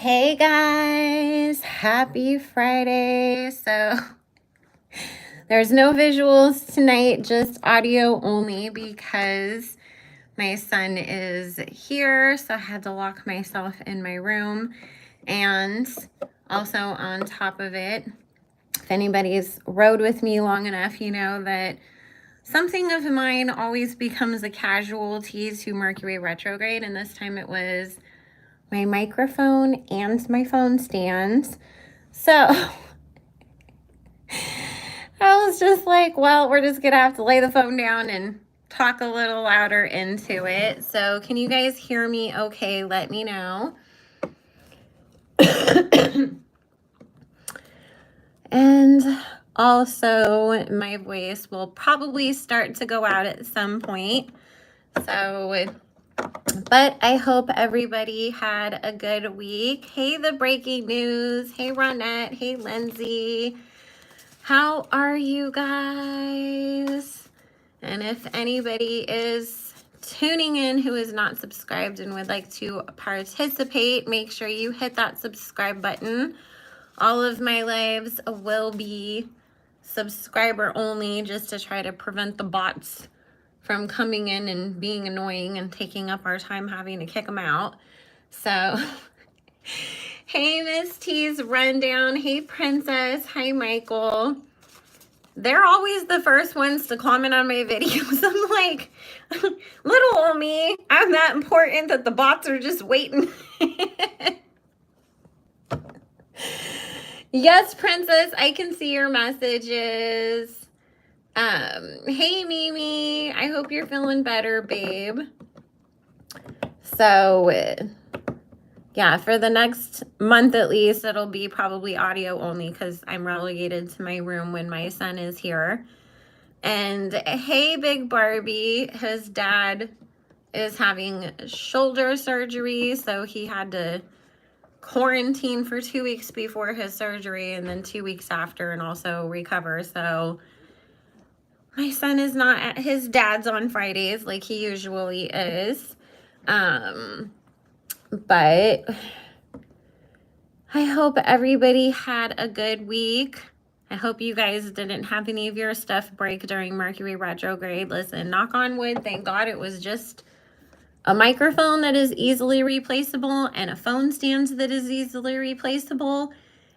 Hey guys, happy Friday. So there's no visuals tonight, just audio only because my son is here. So I had to lock myself in my room. And also on top of it, if anybody's rode with me long enough, you know that something of mine always becomes a casualty to Mercury retrograde. And this time it was my microphone and my phone stands. So I was just like, well, we're just gonna have to lay the phone down and talk a little louder into it. So can you guys hear me okay? Let me know. And also my voice will probably start to go out at some point. So, but I hope everybody had a good week. Hey, the breaking news. Hey, Ronette. Hey, Lindsay. How are you guys? And if anybody is tuning in who is not subscribed and would like to participate, make sure you hit that subscribe button. All of my lives will be subscriber only, just to try to prevent the bots from coming in and being annoying and taking up our time having to kick them out. So hey, Miss T's Rundown. Hey, Princess. Hi, Michael. They're always the first ones to comment on my videos. I'm like, little old me, I'm that important that the bots are just waiting. Yes, Princess, I can see your messages. Hey, Mimi, I hope you're feeling better, babe. So, yeah, for the next month at least, it'll be probably audio only because I'm relegated to my room when my son is here. And hey, Big Barbie, his dad is having shoulder surgery, so he had to quarantine for 2 weeks before his surgery and then 2 weeks after and also recover. So my son is not at his dad's on Fridays like he usually is. But I hope everybody had a good week. I hope you guys didn't have any of your stuff break during Mercury retrograde. Listen, knock on wood, thank God it was just a microphone that is easily replaceable and a phone stand that is easily replaceable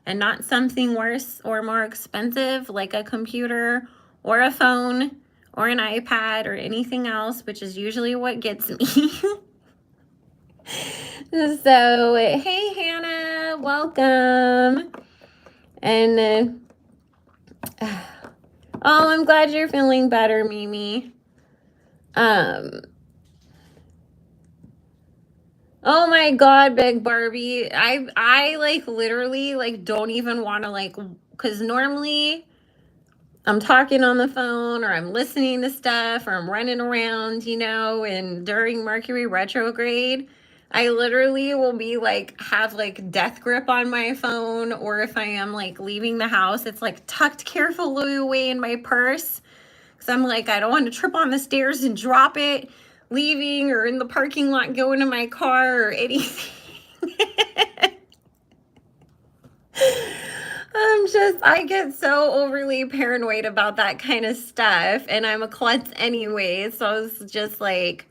and not something worse or more expensive like a computer or a phone or an iPad or anything else, which is usually what gets me. So, hey, Hannah, welcome. And, oh, I'm glad you're feeling better, Mimi. Oh my God, Big Barbie. I like literally like don't even want to like, because normally I'm talking on the phone or I'm listening to stuff or I'm running around, you know, and during Mercury retrograde, I literally will be like, have like death grip on my phone, or if I am like leaving the house, it's like tucked carefully away in my purse. Because I'm like, I don't want to trip on the stairs and drop it leaving or in the parking lot going to my car or anything. I get so overly paranoid about that kind of stuff, and I'm a klutz anyway, so it's just like,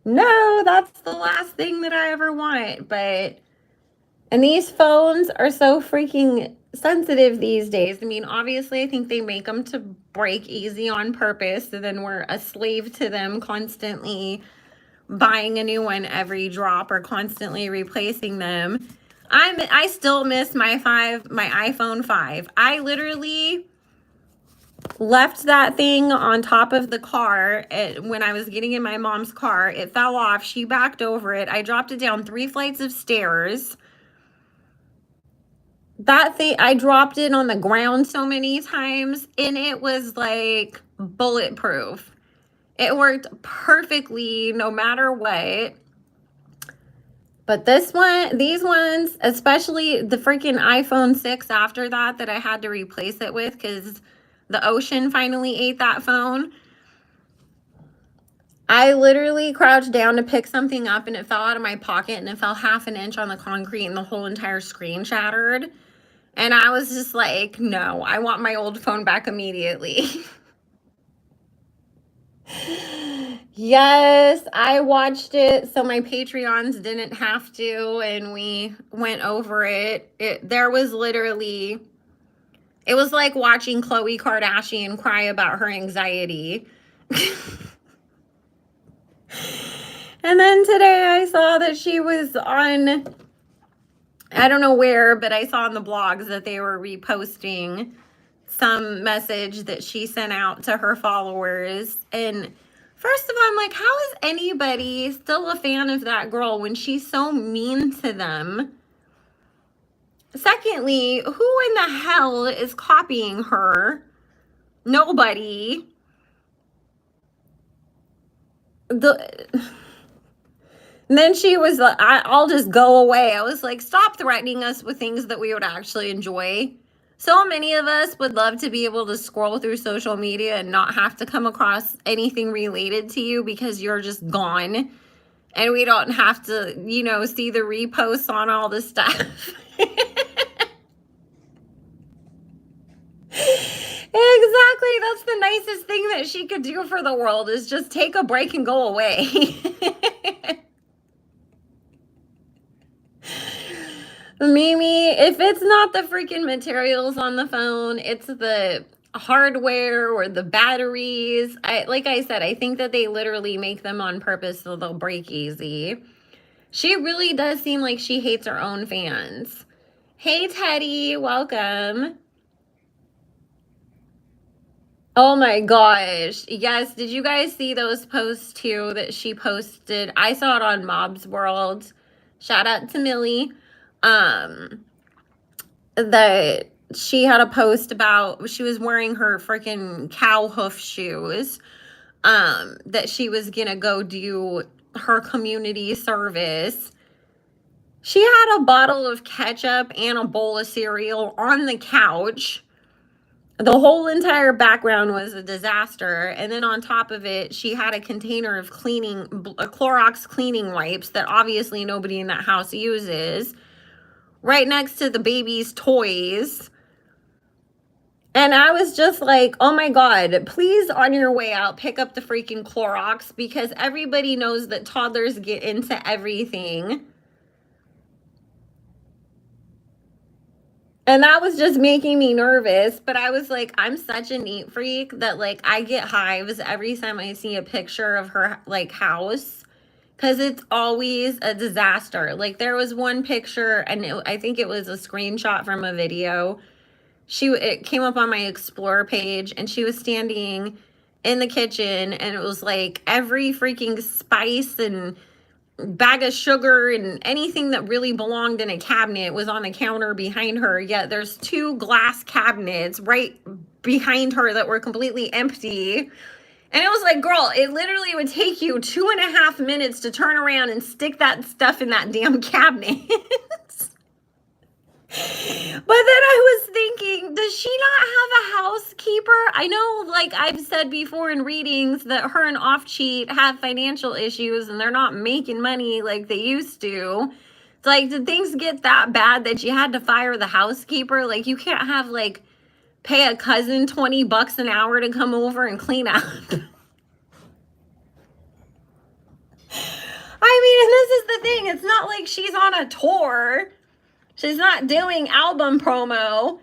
no, that's the last thing that I ever want. And these phones are so freaking sensitive these days. I mean, obviously, I think they make them to break easy on purpose, and then we're a slave to them, constantly buying a new one every drop or constantly replacing them. I still miss my iPhone 5. I literally left that thing on top of the car when I was getting in my mom's car. It fell off. She backed over it. I dropped it down 3 flights of stairs. That thing, I dropped it on the ground so many times, and it was like bulletproof. It worked perfectly no matter what. But these ones, especially the freaking iPhone 6 after that I had to replace it with because the ocean finally ate that phone. I literally crouched down to pick something up and it fell out of my pocket and it fell half an inch on the concrete and the whole entire screen shattered. And I was just like, no, I want my old phone back immediately. Yes, I watched it so my Patreons didn't have to, and we went over it. There was literally, it was like watching Khloe Kardashian cry about her anxiety. And then today I saw that she was on, I don't know where, but I saw in the blogs that they were reposting some message that she sent out to her followers. And first of all, I'm like, how is anybody still a fan of that girl when she's so mean to them? Secondly, who in the hell is copying her? Nobody. And then she was like, I'll just go away. I was like, stop threatening us with things that we would actually enjoy. So many of us would love to be able to scroll through social media and not have to come across anything related to you because you're just gone. And we don't have to, you know, see the reposts on all this stuff. Exactly. That's the nicest thing that she could do for the world is just take a break and go away. Mimi, if it's not the freaking materials on the phone, it's the hardware or the batteries. Like I said, I think that they literally make them on purpose so they'll break easy. She really does seem like she hates her own fans. Hey, Teddy, welcome. Oh my gosh. Yes, did you guys see those posts too that she posted? I saw it on Mob's World. Shout out to Millie. That she had a post about she was wearing her freaking cow hoof shoes, that she was gonna go do her community service. She had a bottle of ketchup and a bowl of cereal on the couch. The whole entire background was a disaster. And then on top of it, she had a container of Clorox cleaning wipes that obviously nobody in that house uses, right next to the baby's toys. And I was just like, oh my God, please on your way out, pick up the freaking Clorox because everybody knows that toddlers get into everything. And that was just making me nervous. But I was like, I'm such a neat freak that like I get hives every time I see a picture of her like house. Because it's always a disaster. Like there was one picture and I think it was a screenshot from a video. It came up on my Explore page and she was standing in the kitchen and it was like every freaking spice and bag of sugar and anything that really belonged in a cabinet was on the counter behind her. Yet there's 2 glass cabinets right behind her that were completely empty. And it was like, girl, it literally would take you 2.5 minutes to turn around and stick that stuff in that damn cabinet. But then I was thinking, does she not have a housekeeper? I know, like I've said before in readings, that her and Offcheat have financial issues and they're not making money like they used to. It's like, did things get that bad that you had to fire the housekeeper? Like, you can't have, like, pay a cousin $20 an hour to come over and clean up. I mean, and this is the thing. It's not like she's on a tour. She's not doing album promo.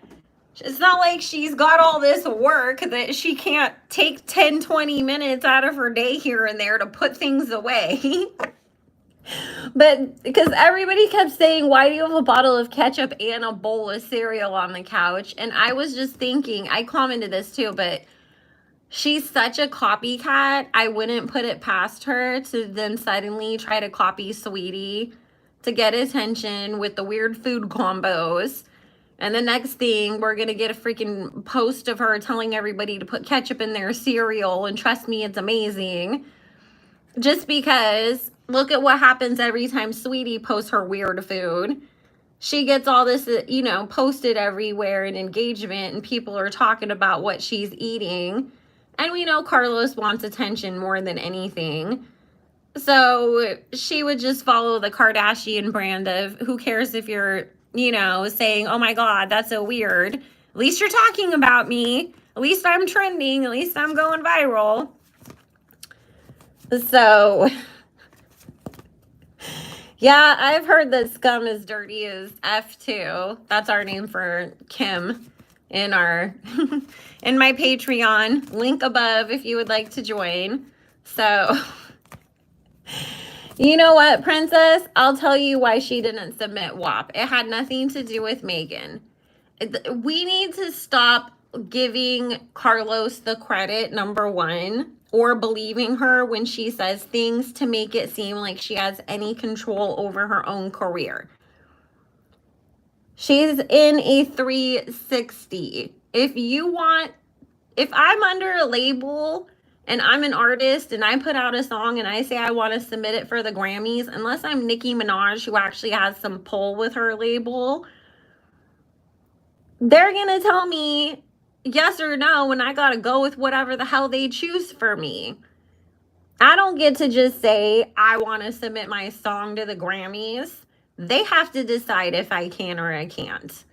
It's not like she's got all this work that she can't take 10, 20 minutes out of her day here and there to put things away. But because everybody kept saying, why do you have a bottle of ketchup and a bowl of cereal on the couch? And I was just thinking, I commented this too, but she's such a copycat. I wouldn't put it past her to then suddenly try to copy Sweetie to get attention with the weird food combos. And the next thing, we're going to get a freaking post of her telling everybody to put ketchup in their cereal. And trust me, it's amazing. Just because, look at what happens every time Sweetie posts her weird food. She gets all this, you know, posted everywhere in engagement. And people are talking about what she's eating. And we know Carlos wants attention more than anything. So she would just follow the Kardashian brand of who cares if you're, saying, oh my God, that's so weird. At least you're talking about me. At least I'm trending. At least I'm going viral. So, yeah, I've heard that scum is dirty as F too. That's our name for Kim in our in my Patreon. Link above if you would like to join. So, you know what, Princess? I'll tell you why she didn't submit WAP. It had nothing to do with Megan. We need to stop giving Carlos the credit, number one, or believing her when she says things to make it seem like she has any control over her own career. She's in a 360. If I'm under a label and I'm an artist and I put out a song and I say I want to submit it for the Grammys, unless I'm Nicki Minaj, who actually has some pull with her label, they're going to tell me yes or no, and I got to go with whatever the hell they choose for me. I don't get to just say I want to submit my song to the Grammys. They have to decide if I can or I can't.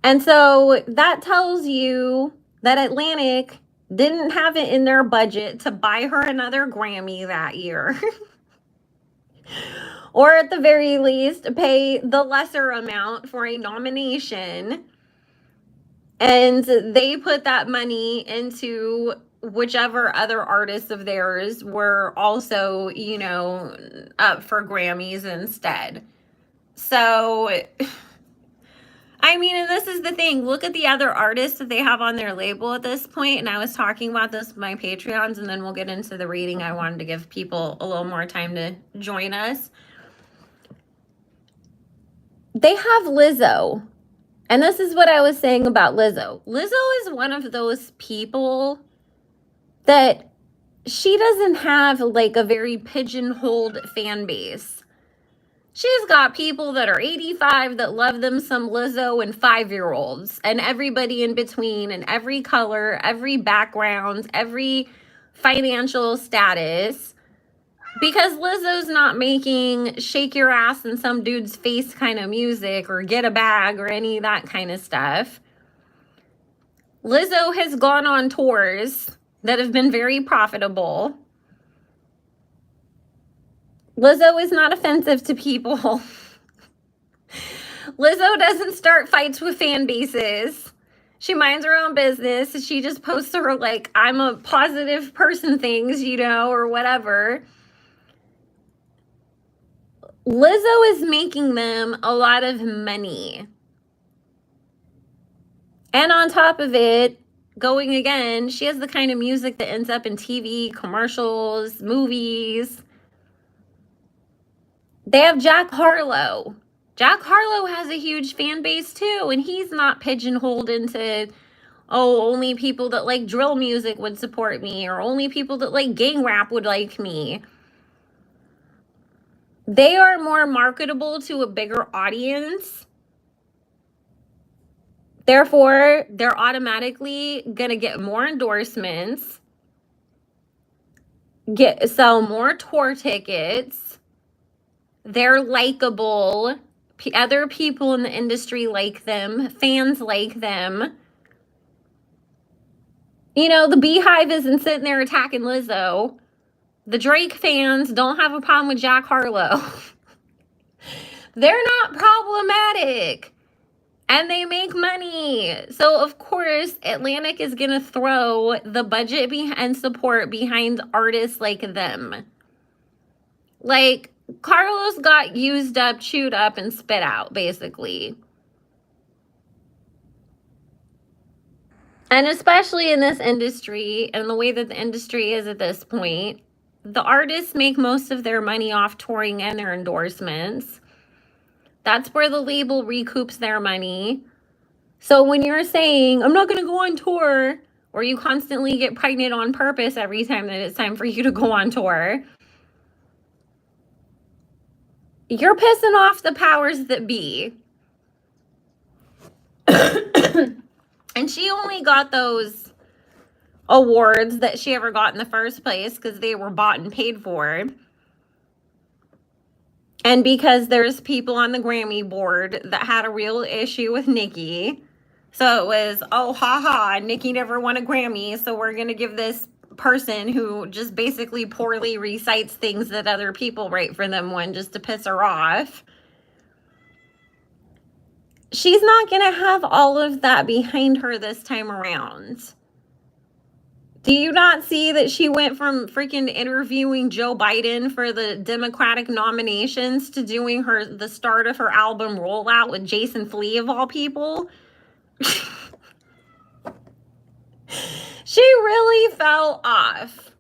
And so that tells you that Atlantic didn't have it in their budget to buy her another Grammy that year. Or at the very least, pay the lesser amount for a nomination. And they put that money into whichever other artists of theirs were also, up for Grammys instead. So, I mean, and this is the thing. Look at the other artists that they have on their label at this point. And I was talking about this with my Patreons, and then we'll get into the reading. I wanted to give people a little more time to join us. They have Lizzo. And this is what I was saying about Lizzo. Lizzo is one of those people that she doesn't have like a very pigeonholed fan base. She's got people that are 85 that love them some Lizzo and 5-year-olds and everybody in between and every color, every background, every financial status. Because Lizzo's not making shake your ass in some dude's face kind of music or get a bag or any of that kind of stuff. Lizzo has gone on tours that have been very profitable. Lizzo is not offensive to people. Lizzo doesn't start fights with fan bases. She minds her own business. She just posts her like, I'm a positive person things, or whatever. Lizzo is making them a lot of money. And on top of it, going again, she has the kind of music that ends up in TV, commercials, movies. They have Jack Harlow. Jack Harlow has a huge fan base too, and he's not pigeonholed into, only people that like drill music would support me, or only people that like gang rap would like me. They are more marketable to a bigger audience. Therefore, they're automatically going to get more endorsements, sell more tour tickets. They're likable. Other people in the industry like them. Fans like them. The Beehive isn't sitting there attacking Lizzo. The Drake fans don't have a problem with Jack Harlow. They're not problematic. And they make money. So, of course, Atlantic is going to throw the budget and support behind artists like them. Like, Carlos got used up, chewed up, and spit out, basically. And especially in this industry, and the way that the industry is at this point, the artists make most of their money off touring and their endorsements. That's where the label recoups their money. So when you're saying, I'm not going to go on tour, or you constantly get pregnant on purpose every time that it's time for you to go on tour, you're pissing off the powers that be. And she only got those awards that she ever got in the first place because they were bought and paid for. And because there's people on the Grammy board that had a real issue with Nicki. So it was, oh, haha, Nicki never won a Grammy, so we're going to give this person who just basically poorly recites things that other people write for them one just to piss her off. She's not going to have all of that behind her this time around. Do you not see that she went from freaking interviewing Joe Biden for the Democratic nominations to doing the start of her album rollout with Jason Flee of all people? She really fell off.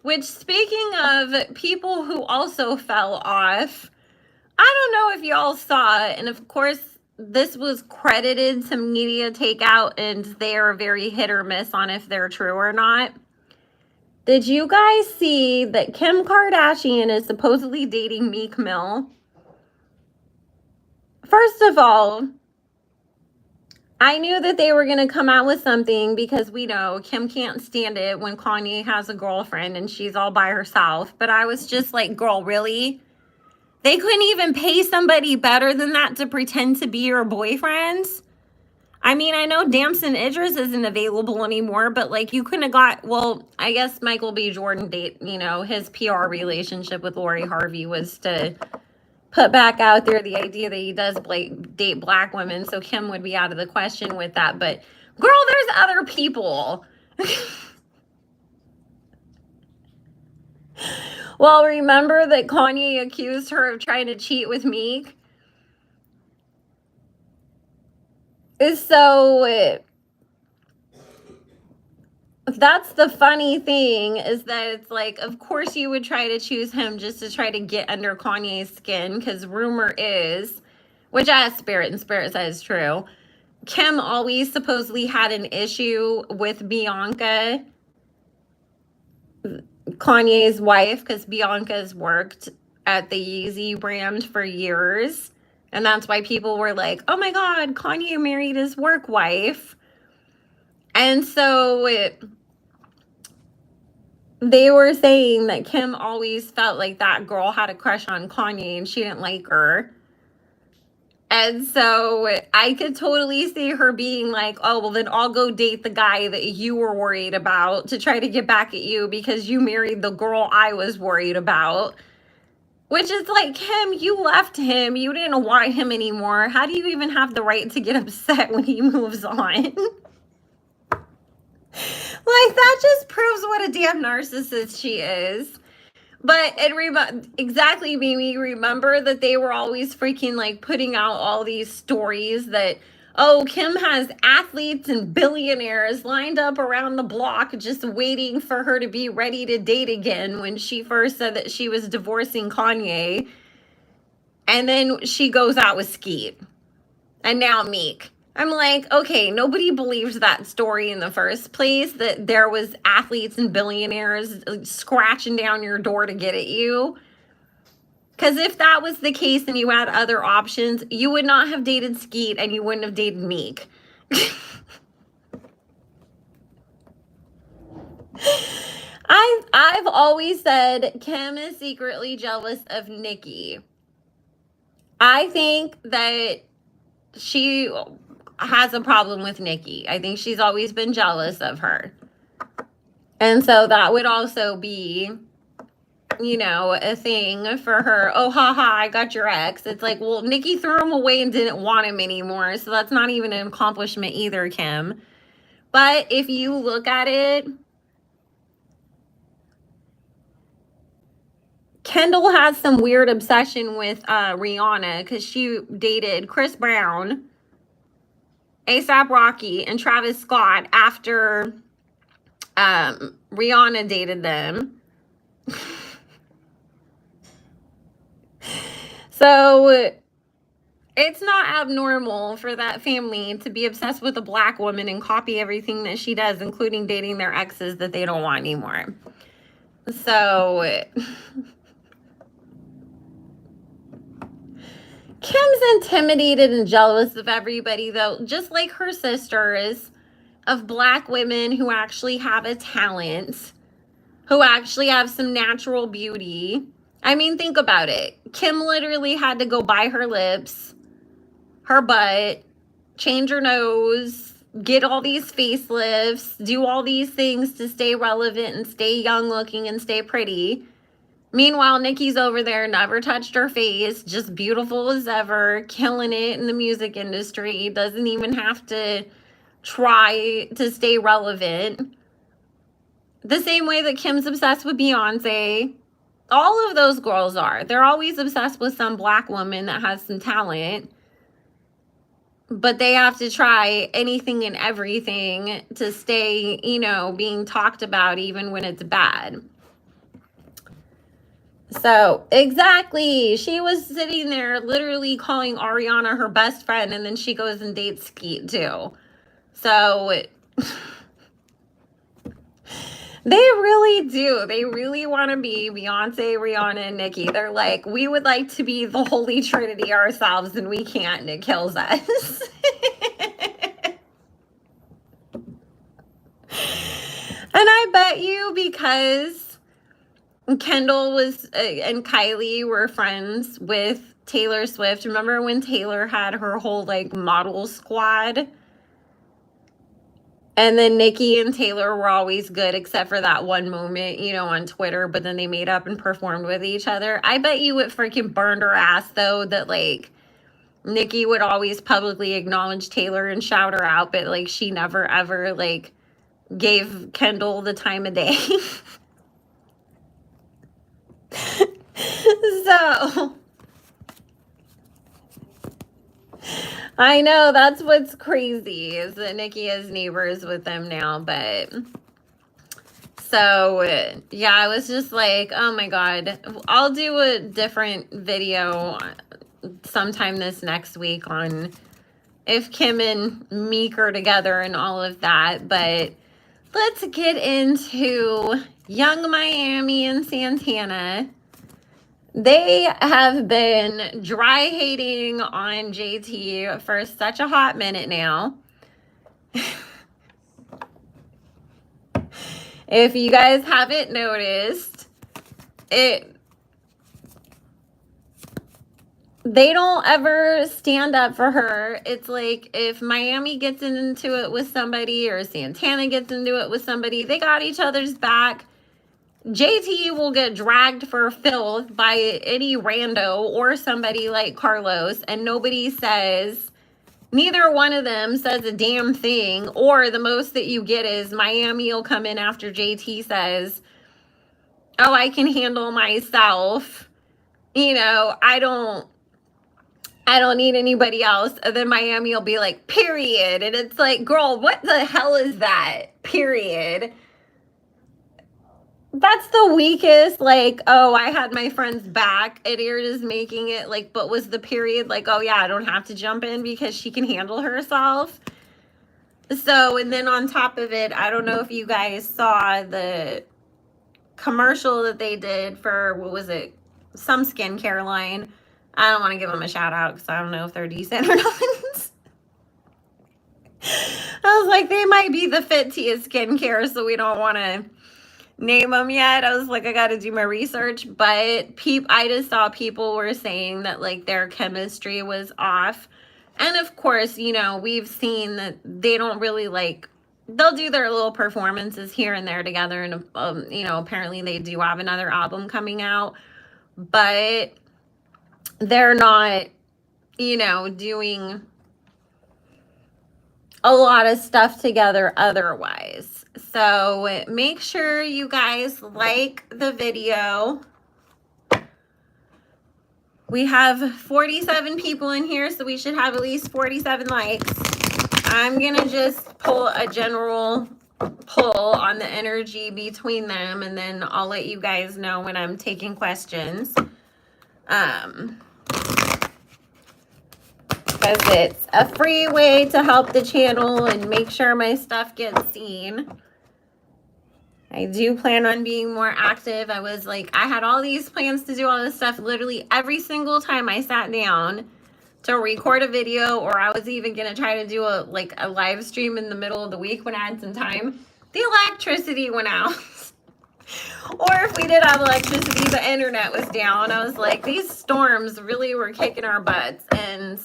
Which, speaking of people who also fell off, I don't know if y'all saw it, and of course this was credited to Media Takeout, and they are very hit or miss on if they're true or not. Did you guys see that Kim Kardashian is supposedly dating Meek Mill? First of all, I knew that they were going to come out with something because we know Kim can't stand it when Kanye has a girlfriend and she's all by herself. But I was just like, girl, really? They couldn't even pay somebody better than that to pretend to be your boyfriend? I mean, I know Damson Idris isn't available anymore, but like you couldn't have got, well, I guess Michael B. Jordan his PR relationship with Lori Harvey was to put back out there the idea that he does date black women, so Kim would be out of the question with that. But girl, there's other people. Well, remember that Kanye accused her of trying to cheat with Meek? So that's the funny thing, is that it's like, of course you would try to choose him just to try to get under Kanye's skin, because rumor is, which I have Spirit, and Spirit says true, Kim always supposedly had an issue with Bianca, Kanye's wife, because Bianca's worked at the Yeezy brand for years. And that's why people were like, oh my God, Kanye married his work wife. And so they were saying that Kim always felt like that girl had a crush on Kanye and she didn't like her. And so I could totally see her being like, oh, well, then I'll go date the guy that you were worried about to try to get back at you because you married the girl I was worried about. Which is like, Kim, you left him. You didn't want him anymore. How do you even have the right to get upset when he moves on? Like, that just proves what a damn narcissist she is. But it exactly made me remember that they were always freaking like putting out all these stories that, oh, Kim has athletes and billionaires lined up around the block just waiting for her to be ready to date again when she first said that she was divorcing Kanye. And then she goes out with Skeet. And now Meek. I'm like, okay, nobody believes that story in the first place, that there was athletes and billionaires scratching down your door to get at you. Because if that was the case and you had other options, you would not have dated Skeet and you wouldn't have dated Meek. I've always said Kim is secretly jealous of Nicki. I think that she has a problem with Nicki. I think she's always been jealous of her. And so that would also be, a thing for her. Oh, haha, I got your ex. It's like, well, Nicki threw him away and didn't want him anymore. So that's not even an accomplishment either, Kim. But if you look at it, Kendall has some weird obsession with Rihanna because she dated Chris Brown, A$AP Rocky, and Travis Scott after Rihanna dated them. So it's not abnormal for that family to be obsessed with a black woman and copy everything that she does, including dating their exes that they don't want anymore. So Kim's intimidated and jealous of everybody, though, just like her sisters. of Black women who actually have a talent, who actually have some natural beauty. I mean, think about it. Kim literally had to go buy her lips, her butt, change her nose, get all these facelifts, do all these things to stay relevant and stay young looking and stay pretty. Meanwhile, Nicki's over there, never touched her face, just beautiful as ever, killing it in the music industry, doesn't even have to try to stay relevant. The same way that Kim's obsessed with Beyonce. All of those girls are. They're always obsessed with some Black woman that has some talent. But they have to try anything and everything to stay, you know, being talked about even when it's bad. So, exactly. She was sitting there literally calling Ariana her best friend, and then she goes and dates Skeet too. So, they really do. They really want to be Beyonce, Rihanna, and Nicki. They're like, we would like to be the Holy Trinity ourselves, and we can't, and it kills us. And I bet you because Kendall was and Kylie were friends with Taylor Swift. Remember when Taylor had her whole like model squad? And then Nicki and Taylor were always good except for that one moment, you know, on Twitter, but then they made up and performed with each other. I bet you it freaking burned her ass though that like Nicki would always publicly acknowledge Taylor and shout her out, but like she never ever like gave Kendall the time of day. So I know that's what's crazy is that Nicki has neighbors with them now, but so yeah, I was just like, oh my God, I'll do a different video sometime this next week on if Kim and Meek are together and all of that, but let's get into Yung Miami and Santana. They have been dry hating on JT for such a hot minute now. If you guys haven't noticed, they don't ever stand up for her. It's like if Miami gets into it with somebody or Santana gets into it with somebody, they got each other's back. JT will get dragged for filth by any rando or somebody like Carlos, and nobody says, neither one of them says a damn thing, or the most that you get is Miami will come in after JT says, oh, I can handle myself. You know, I don't need anybody else. And then Miami will be like, period. And it's like, girl, what the hell is that? Period. That's the weakest, like, oh, I had my friend's back, and you're just making it, like, but was the period, like, oh, yeah, I don't have to jump in because she can handle herself. So, and then on top of it, I don't know if you guys saw the commercial that they did for, what was it, some skincare line. I don't want to give them a shout out because I don't know if they're decent or not. I was like, they might be the Fit Tia skincare, so we don't want to name them yet. I was like, I got to do my research, but I just saw people were saying that like their chemistry was off. And of course, you know, we've seen that they don't really like, they'll do their little performances here and there together. And, you know, apparently they do have another album coming out, but they're not, you know, doing a lot of stuff together otherwise. So make sure you guys like the video. We have 47 people in here, so we should have at least 47 likes. I'm gonna just pull a general pull on the energy between them, and then I'll let you guys know when I'm taking questions. Because it's a free way to help the channel and make sure my stuff gets seen. I do plan on being more active. I was like, I had all these plans to do all this stuff literally every single time I sat down. to record a video, or I was even going to try to do a live stream in the middle of the week when I had some time, the electricity went out. Or if we did have electricity, the internet was down. I was like, these storms really were kicking our butts. And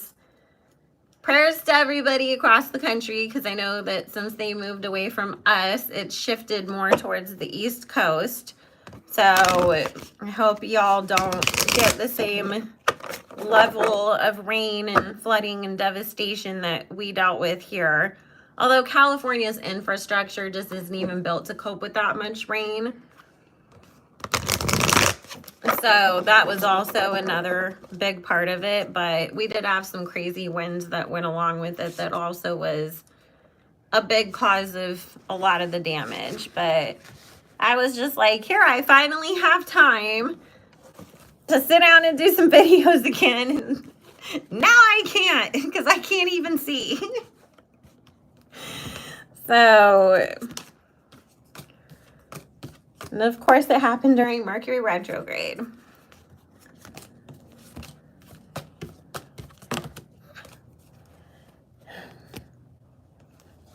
prayers to everybody across the country, because I know that since they moved away from us, it shifted more towards the East Coast. So I hope y'all don't get the same level of rain and flooding and devastation that we dealt with here. Although California's infrastructure just isn't even built to cope with that much rain. So that was also another big part of it. But we did have some crazy winds that went along with it that also was a big cause of a lot of the damage. But I was just like, here, I finally have time to sit down and do some videos again. Now I can't, because I can't even see. So, and of course it happened during Mercury retrograde.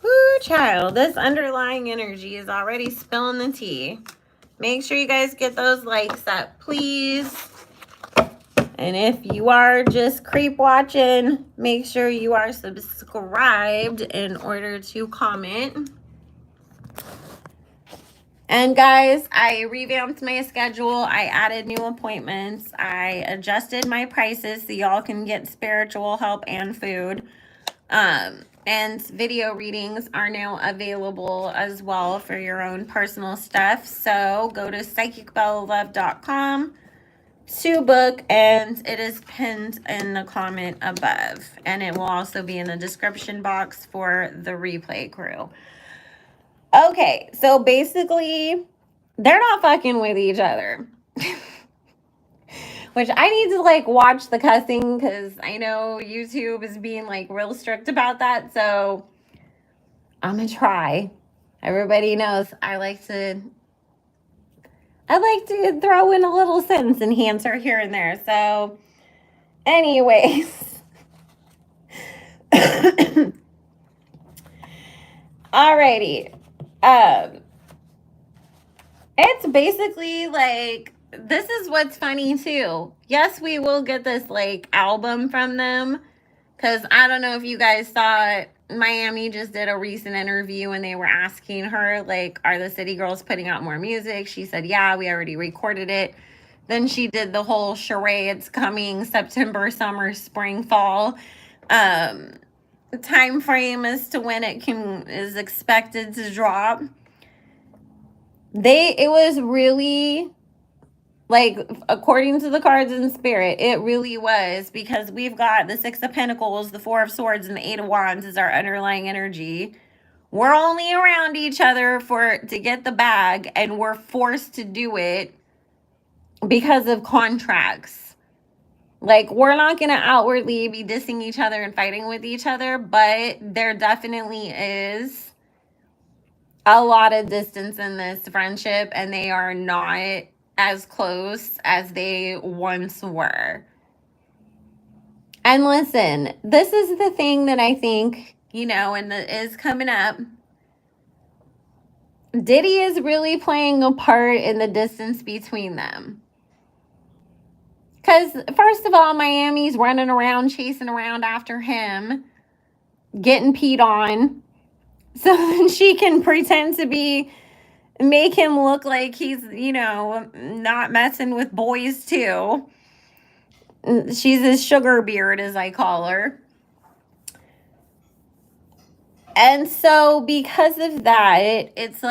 Woo, child, this underlying energy is already spilling the tea. Make sure you guys get those likes up, please. And if you are just creep watching, make sure you are subscribed in order to comment. And guys, I revamped my schedule. I added new appointments. I adjusted my prices so y'all can get spiritual help and food. And video readings are now available as well for your own personal stuff. So go to psychicbellalove.com to book, and it is pinned in the comment above. And it will also be in the description box for the replay crew. Okay, so basically, they're not fucking with each other. Which I need to watch the cussing, because I know YouTube is being real strict about that. So I'm gonna try. Everybody knows I like to throw in a little sentence enhancer here and there. So anyways. Alrighty. It's basically this is what's funny too. Yes, we will get this album from them, because I don't know if you guys saw it. Miami just did a recent interview and they were asking her are the City Girls putting out more music? She said, yeah, we already recorded it. Then she did the whole charade. It's coming September, summer, spring, fall. Time frame as to when it is expected to drop. It was really according to the cards in spirit, it really was, because we've got the Six of Pentacles, the Four of Swords, and the Eight of Wands as our underlying energy. We're only around each other to get the bag, and we're forced to do it because of contracts. We're not going to outwardly be dissing each other and fighting with each other, but there definitely is a lot of distance in this friendship, and they are not as close as they once were. And listen, this is the thing that I think, and that is coming up. Diddy is really playing a part in the distance between them. Because, first of all, Miami's running around, chasing around after him, getting peed on, so that she can pretend to make him look like he's, not messing with boys too. She's his sugar beard, as I call her. And so because of that, it's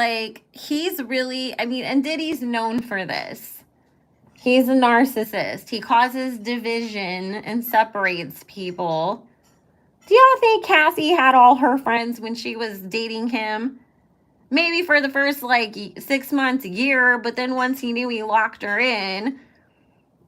he's really, and Diddy's known for this. He's a narcissist. He causes division and separates people. Do y'all think Cassie had all her friends when she was dating him? Maybe for the first 6 months, a year, but then once he knew he locked her in,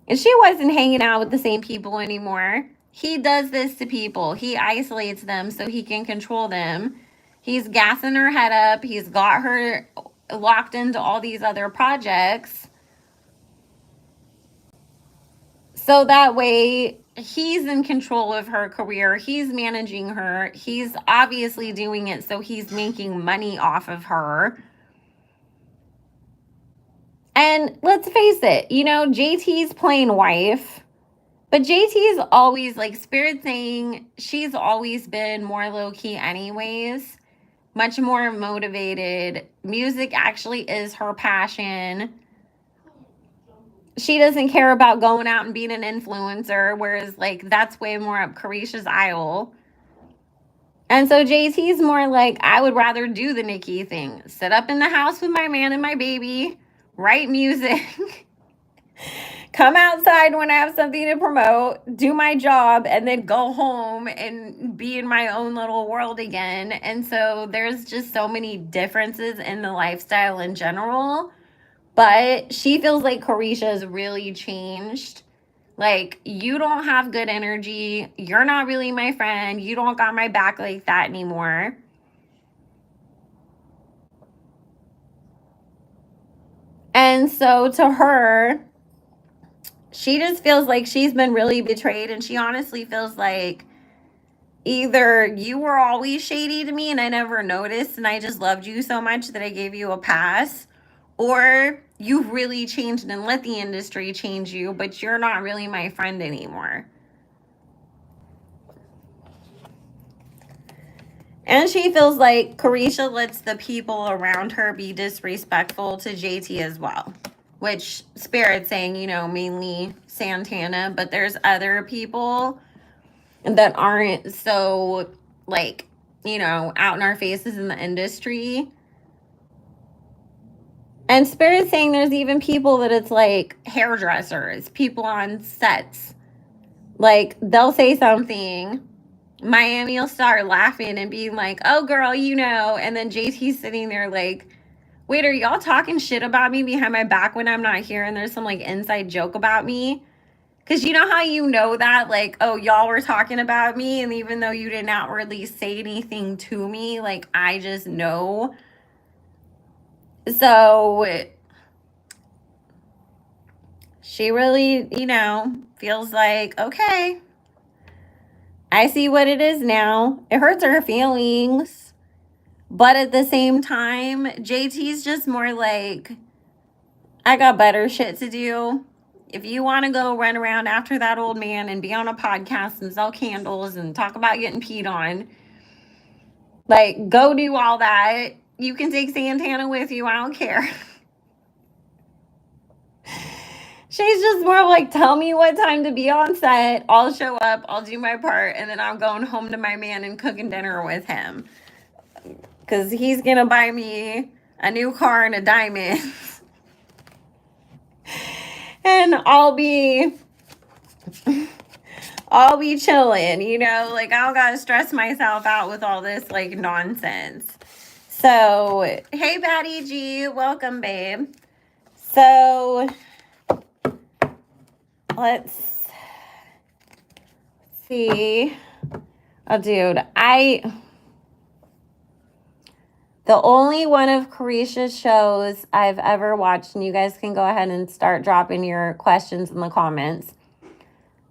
and she wasn't hanging out with the same people anymore. He does this to people. He isolates them so he can control them. He's gassing her head up. He's got her locked into all these other projects, so that way he's in control of her career. He's managing her. He's obviously doing it so he's making money off of her. And let's face it, you know, JT's plain wife. But JT is always, like, Spirit saying she's always been more low-key anyways. Much more motivated. Music actually is her passion. She doesn't care about going out and being an influencer, whereas, like, that's way more up Carisha's aisle. And so JT's more like, I would rather do the Nikki thing. Sit up in the house with my man and my baby, write music, come outside when I have something to promote, do my job, and then go home and be in my own little world again. And so there's just so many differences in the lifestyle in general. But she feels like Carisha's really changed. Like, you don't have good energy. You're not really my friend. You don't got my back like that anymore. And so to her, she just feels like she's been really betrayed. And she honestly feels like either you were always shady to me and I never noticed and I just loved you so much that I gave you a pass, or you've really changed and let the industry change you, but you're not really my friend anymore. And she feels like Carisha lets the people around her be disrespectful to JT as well. Which Spirit's saying, you know, mainly Santana, but there's other people that aren't so, like, you know, out in our faces in the industry. And Spirit's saying there's even people that it's like hairdressers, people on sets. Like, they'll say something, Miami will start laughing and being like, oh, girl, you know. And then JT's sitting there like, wait, are y'all talking shit about me behind my back when I'm not here and there's some, like, inside joke about me? Because you know how you know that, like, oh, y'all were talking about me, and even though you didn't outwardly say anything to me, like, I just know. So she really, you know, feels like, okay, I see what it is now. It hurts her feelings. But at the same time, JT's just more like, I got better shit to do. If you want to go run around after that old man and be on a podcast and sell candles and talk about getting peed on, like, go do all that. You can take Santana with you. I don't care. She's just more like, tell me what time to be on set. I'll show up. I'll do my part. And then I'm going home to my man and cooking dinner with him. Because he's going to buy me a new car and a diamond. And I'll be chilling, you know, like, I don't gotta stress myself out with all this, like, nonsense. So, hey, Batty G, welcome, babe. So, let's see. Oh, dude, the only one of Carisha's shows I've ever watched, and you guys can go ahead and start dropping your questions in the comments.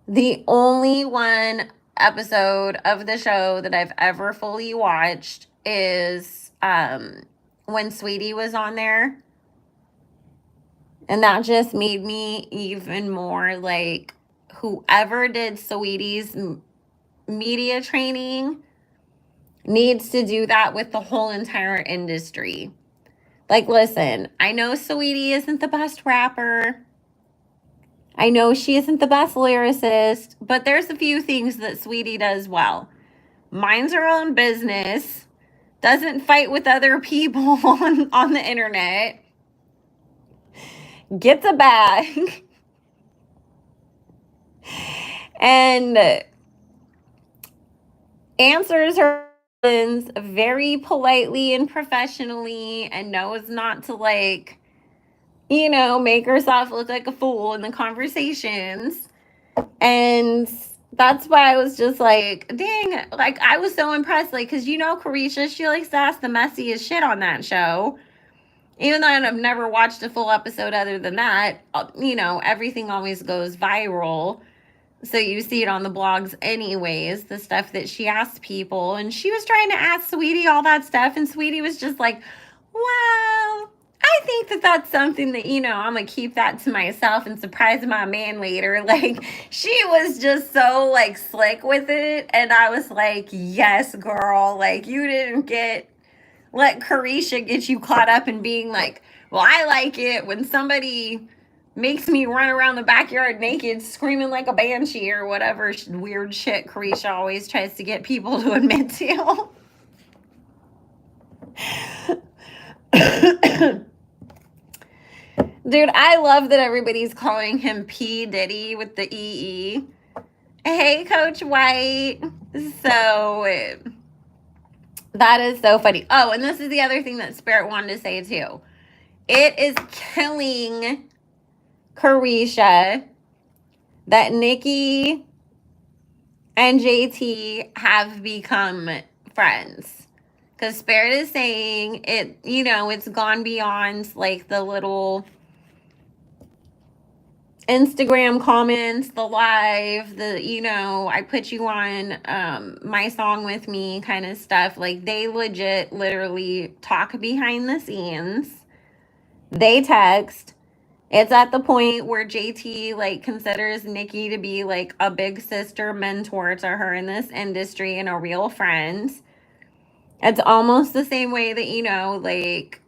The only one episode of the show that I've ever fully watched is when Sweetie was on there. And that just made me even more like, whoever did Sweetie's media training needs to do that with the whole entire industry. Like, listen, I know Sweetie isn't the best rapper. I know she isn't the best lyricist, but there's a few things that Sweetie does well. Minds her own business, doesn't fight with other people on the internet, gets a bag, and answers her questions very politely and professionally, and knows not to, like, you know, make herself look like a fool in the conversations. And that's why I was just like, dang, like, I was so impressed, like, because, you know, Carisha, she likes to ask the messiest shit on that show. Even though I've never watched a full episode other than that, you know, everything always goes viral. So you see it on the blogs anyways, the stuff that she asked people. And she was trying to ask Sweetie all that stuff. And Sweetie was just like, well, I think that that's something that, I'm going to keep that to myself and surprise my man later. Like, she was just so, like, slick with it. And I was like, yes, girl. Like, you didn't let Carisha get you caught up in being like, well, I like it when somebody makes me run around the backyard naked screaming like a banshee or whatever weird shit Carisha always tries to get people to admit to. Dude, I love that everybody's calling him P. Diddy with the EE. Hey, Coach White. So that is so funny. Oh, and this is the other thing that Spirit wanted to say too. It is killing Carisha that Nikki and JT have become friends. Because Spirit is saying it, it's gone beyond like the little Instagram comments, the live, I put you on my song with me kind of stuff. Like, they legit literally talk behind the scenes. They text. It's at the point where JT like considers Nikki to be like a big sister mentor to her in this industry and a real friend. It's almost the same way that, like,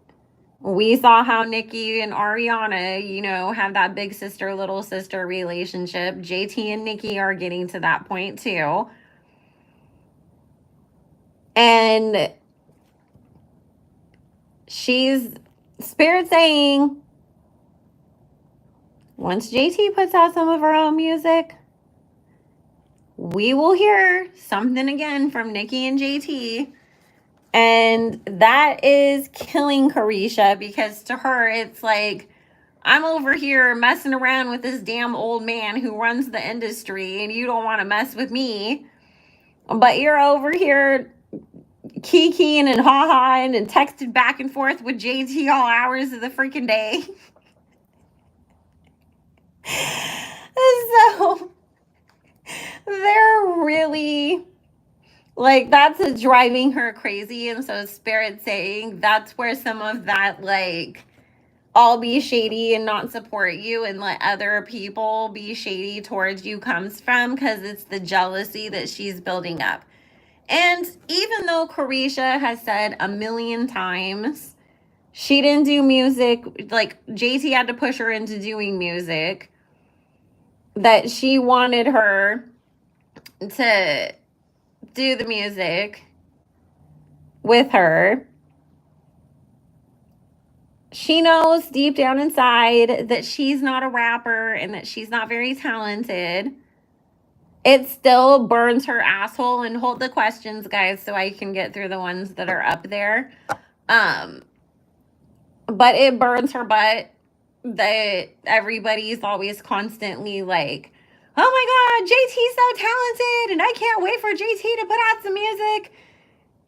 we saw how Nikki and Ariana, have that big sister, little sister relationship. JT and Nikki are getting to that point too. And she's Spirit saying, once JT puts out some of her own music, we will hear something again from Nikki and JT. And that is killing Carisha, because to her, it's like, I'm over here messing around with this damn old man who runs the industry, and you don't want to mess with me. But you're over here kikiing and ha-haing and texting back and forth with JT all hours of the freaking day. So they're really, like, that's driving her crazy. And so Spirit saying that's where some of that, like, I'll be shady and not support you and let other people be shady towards you comes from, because it's the jealousy that she's building up. And even though Carisha has said a million times she didn't do music, like, JT had to push her into doing music, that she wanted her to do the music with her, she knows deep down inside that she's not a rapper and that she's not very talented. It still burns her asshole. And hold the questions, guys, so I can get through the ones that are up there. But it burns her butt that everybody's always constantly like, oh my God, JT's so talented and I can't wait for JT to put out some music.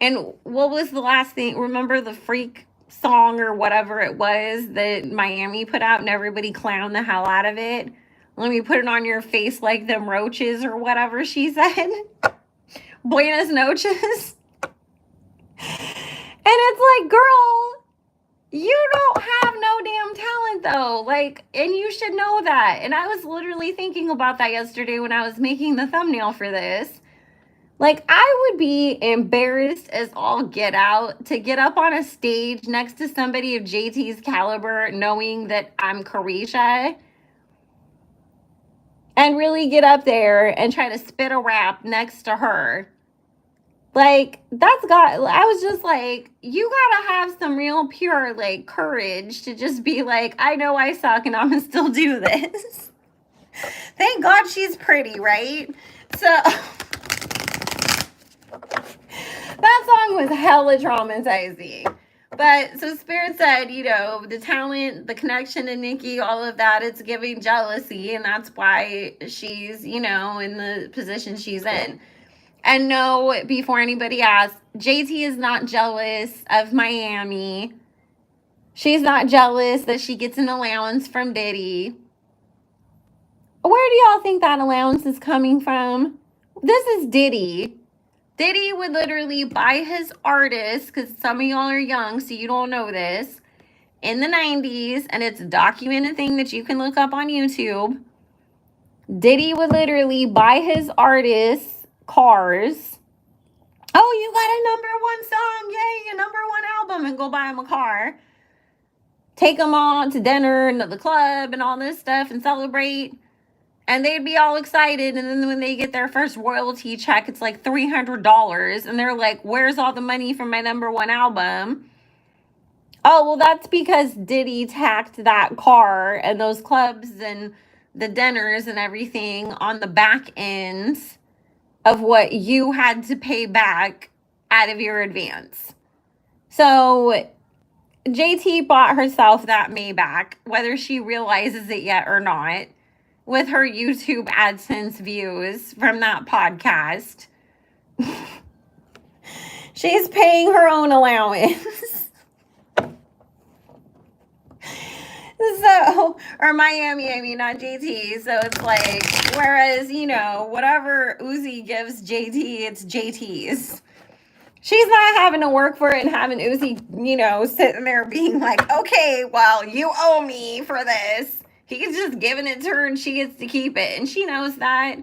And what was the last thing? Remember the Freak song or whatever it was that Miami put out and everybody clowned the hell out of it? Let me put it on your face like them roaches or whatever she said. Buenas noches. And it's like, girl, you don't have no damn talent though. Like, and you should know that. And I was literally thinking about that yesterday when I was making the thumbnail for this. Like, I would be embarrassed as all get out to get up on a stage next to somebody of JT's caliber, knowing that I'm Carisha, and really get up there and try to spit a rap next to her. Like, I was just like, you gotta have some real pure, like, courage to just be like, I know I suck and I'm gonna still do this. Thank God she's pretty, right? So that song was hella traumatizing. But so Spirit said, the talent, the connection to Nikki, all of that, it's giving jealousy. And that's why she's, in the position she's in. And no, before anybody asks, JT is not jealous of Miami. She's not jealous that she gets an allowance from Diddy. Where do y'all think that allowance is coming from? This is Diddy. Diddy would literally buy his artists, because some of y'all are young, so you don't know this, in the 90s, and it's a documented thing that you can look up on YouTube. Diddy would literally buy his artists cars. Oh, you got a number 1 song, yay, a number 1 album, and go buy him a car. Take them all to dinner and to the club and all this stuff and celebrate. And they'd be all excited. And then when they get their first royalty check, it's like $300. And they're like, where's all the money from my number 1 album? Oh, well, that's because Diddy tacked that car and those clubs and the dinners and everything on the back end of what you had to pay back out of your advance. So JT bought herself that Maybach, whether she realizes it yet or not, with her YouTube AdSense views from that podcast. She's paying her own allowance. So, or Miami, I mean, not JT. So it's like, whereas, you know, whatever Uzi gives JT, it's JT's. She's not having to work for it and having Uzi, you know, sitting there being like, okay, well, you owe me for this. He's just giving it to her and she gets to keep it. And she knows that.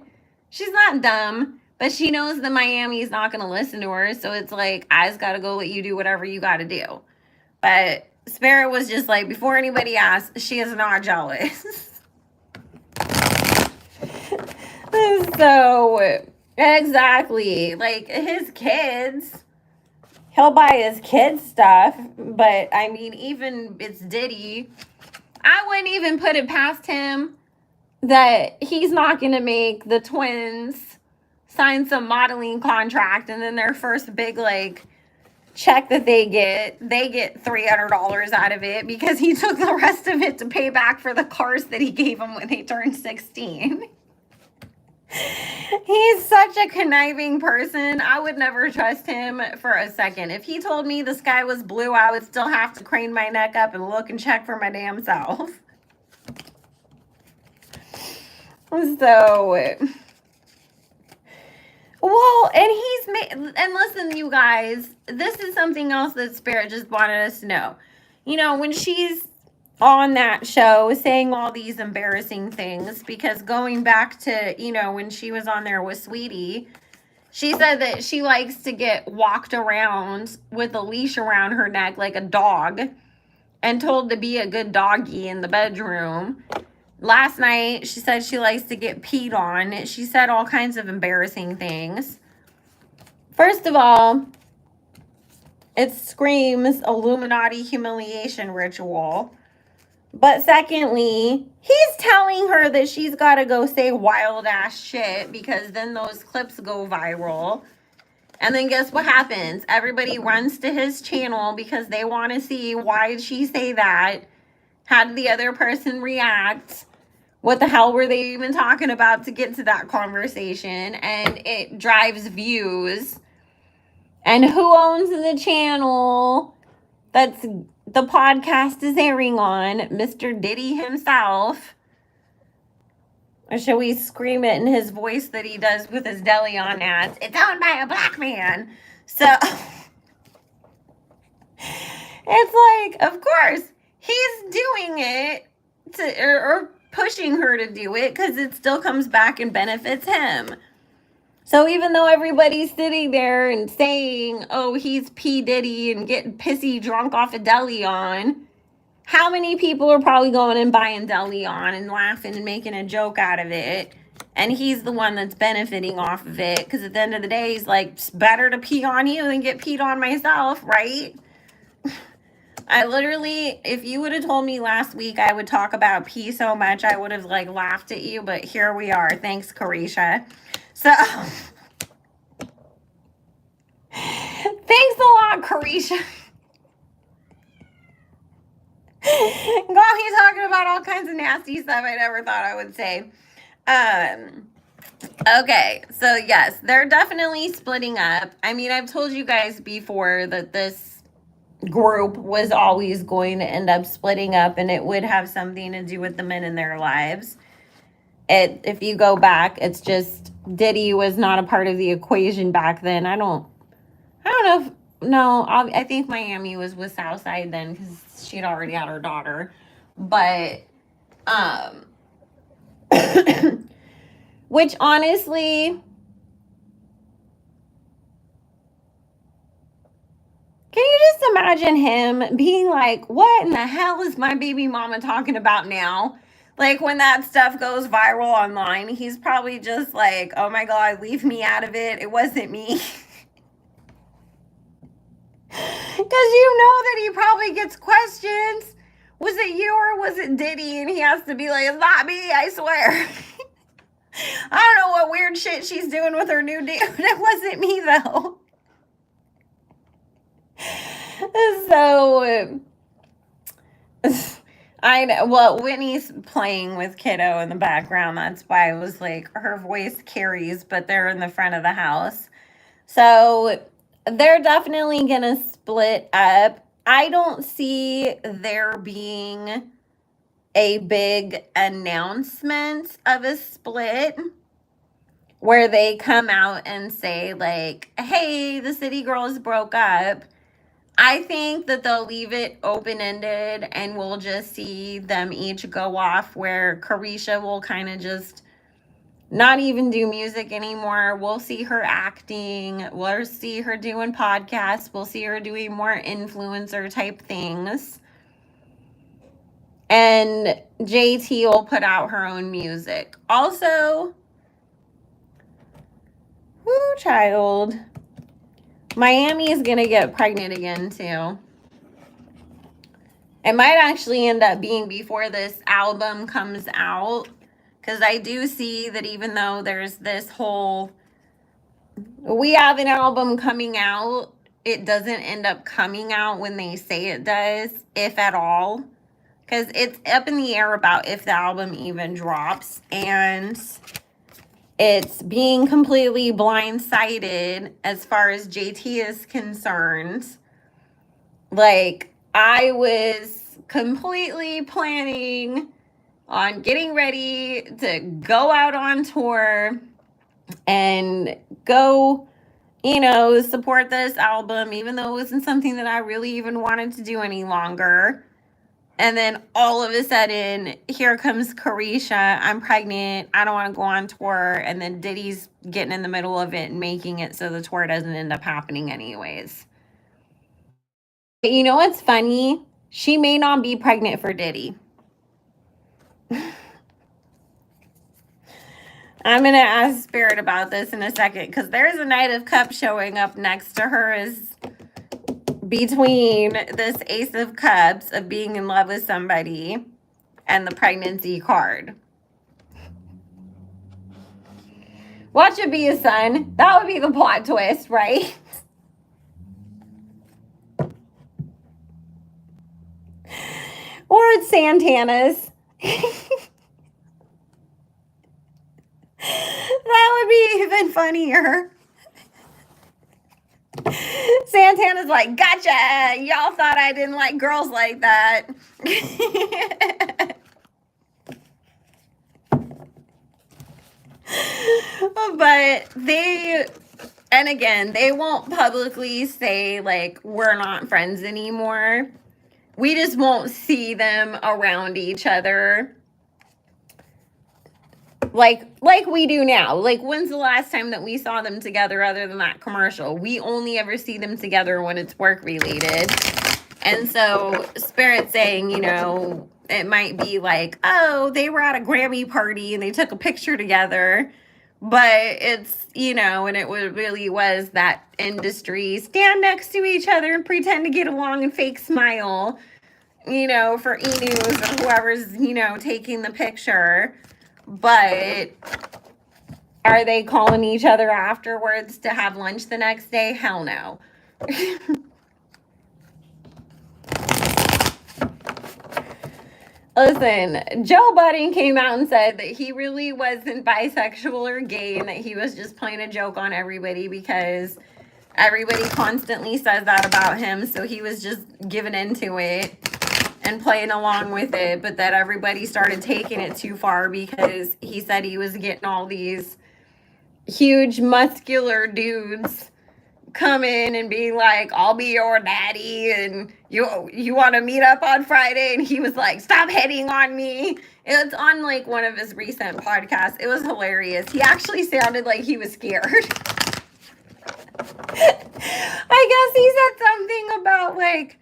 She's not dumb, but she knows that Miami's not going to listen to her. So it's like, I just got to go let you do whatever you got to do. But Spirit was just like, before anybody asks, she is not jealous. So, exactly. Like, his kids, he'll buy his kids stuff. But, I mean, even it's Diddy, I wouldn't even put it past him that he's not going to make the twins sign some modeling contract and then their first big, like, check that they get $300 out of it because he took the rest of it to pay back for the cars that he gave them when they turned 16. He's such a conniving person. I would never trust him for a second. If he told me the sky was blue, I would still have to crane my neck up and look and check for my damn self. So, well, and listen, you guys, this is something else that Spirit just wanted us to know. You know, when she's on that show saying all these embarrassing things, because going back to, you know, when she was on there with Sweetie, she said that she likes to get walked around with a leash around her neck like a dog and told to be a good doggy in the bedroom. Last night, she said she likes to get peed on. She said all kinds of embarrassing things. First of all, it screams Illuminati humiliation ritual. But secondly, he's telling her that she's got to go say wild ass shit because then those clips go viral. And then guess what happens? Everybody runs to his channel because they want to see, why did she say that? How did the other person react? What the hell were they even talking about to get to that conversation? And it drives views. And who owns the channel that's the podcast is airing on? Mr. Diddy himself. Or shall we scream it in his voice that he does with his deli on ads? It's owned by a black man. So it's like, of course, he's doing it to, or pushing her to do it because it still comes back and benefits him. So even though everybody's sitting there and saying, oh, he's P. Diddy and getting pissy drunk off of deli on, how many people are probably going and buying deli on and laughing and making a joke out of it? And he's the one that's benefiting off of it because at the end of the day, he's like, it's better to pee on you than get peed on myself, right? I literally, if you would have told me last week I would talk about pee so much, I would have like laughed at you, but here we are. Thanks, Carisha. So, thanks a lot, Carisha. Well, he's talking about all kinds of nasty stuff I never thought I would say. Okay, so yes, they're definitely splitting up. I mean, I've told you guys before that this group was always going to end up splitting up and it would have something to do with the men in their lives. if you go back, it's just Diddy was not a part of the equation back then. I don't know if, no, I think Miami was with Southside then because she'd already had her daughter. But, which honestly, can you just imagine him being like, what in the hell is my baby mama talking about now? Like, when that stuff goes viral online, he's probably just like, oh my God, leave me out of it. It wasn't me. Because you know that he probably gets questions. Was it you or was it Diddy? And he has to be like, it's not me, I swear. I don't know what weird shit she's doing with her new dude. It wasn't me, though. So, I know. Well, Whitney's playing with Kiddo in the background. That's why I was like, her voice carries, but they're in the front of the house. So, they're definitely going to split up. I don't see there being a big announcement of a split where they come out and say like, hey, the City Girls broke up. I think that they'll leave it open-ended and we'll just see them each go off, where Carisha will kind of just not even do music anymore. We'll see her acting. We'll see her doing podcasts. We'll see her doing more influencer type things. And JT will put out her own music. Also, whoo, child, Miami is going to get pregnant again, too. It might actually end up being before this album comes out. Because I do see that even though there's this whole, we have an album coming out, it doesn't end up coming out when they say it does, if at all. Because it's up in the air about if the album even drops. And it's being completely blindsided as far as JT is concerned. Like, I was completely planning on getting ready to go out on tour and go, support this album, even though it wasn't something that I really even wanted to do any longer. And then all of a sudden, here comes Carisha. I'm pregnant. I don't want to go on tour. And then Diddy's getting in the middle of it and making it so the tour doesn't end up happening anyways. But you know what's funny? She may not be pregnant for Diddy. I'm going to ask Spirit about this in a second, because there's a Knight of Cups showing up next to her as between this Ace of Cups of being in love with somebody and the pregnancy card. Watch it be his son. That would be the plot twist, right? Or it's Santana's. That would be even funnier. Santana's like, gotcha. Y'all thought I didn't like girls like that. But and again, they won't publicly say like, we're not friends anymore. We just won't see them around each other like we do now. Like, when's the last time that we saw them together other than that commercial? We only ever see them together when it's work related. And so Spirit's saying, it might be like, oh, they were at a Grammy party and they took a picture together. But it's, and it really was that industry stand next to each other and pretend to get along and fake smile, for E-News or whoever's, taking the picture. But are they calling each other afterwards to have lunch the next day? Hell no. Listen, Joe Budden came out and said that he really wasn't bisexual or gay and that he was just playing a joke on everybody because everybody constantly says that about him. So he was just giving into it. and playing along with it, but that everybody started taking it too far because he said he was getting all these huge muscular dudes come in and be like, I'll be your daddy, and you want to meet up on Friday? And he was like, stop hitting on me. It's on like one of his recent podcasts. It was hilarious. He actually sounded like he was scared. I guess he said something about like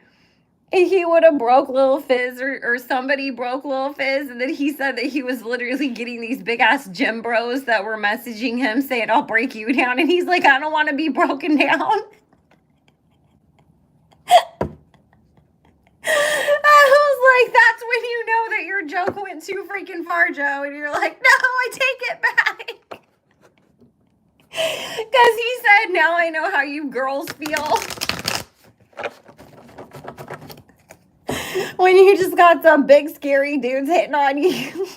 he would have broke Lil Fizz or somebody broke Lil Fizz, and then he said that he was literally getting these big ass gym bros that were messaging him saying, I'll break you down, and he's like, I don't want to be broken down. I was like, that's when you know that your joke went too freaking far, Joe, and you're like, no, I take it back. Because he said, now I know how you girls feel. When you just got some big scary dudes hitting on you.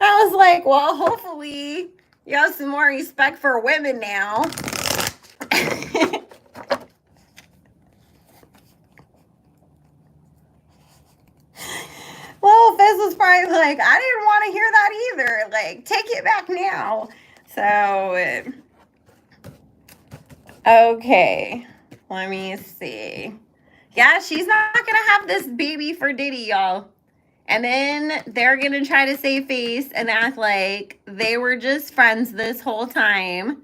I was like, well, hopefully you have some more respect for women now. Well, Fizz was probably like, I didn't want to hear that either. Like, take it back now. So, okay, let me see. Yeah, she's not going to have this baby for Diddy, y'all. And then they're going to try to save face and act like they were just friends this whole time.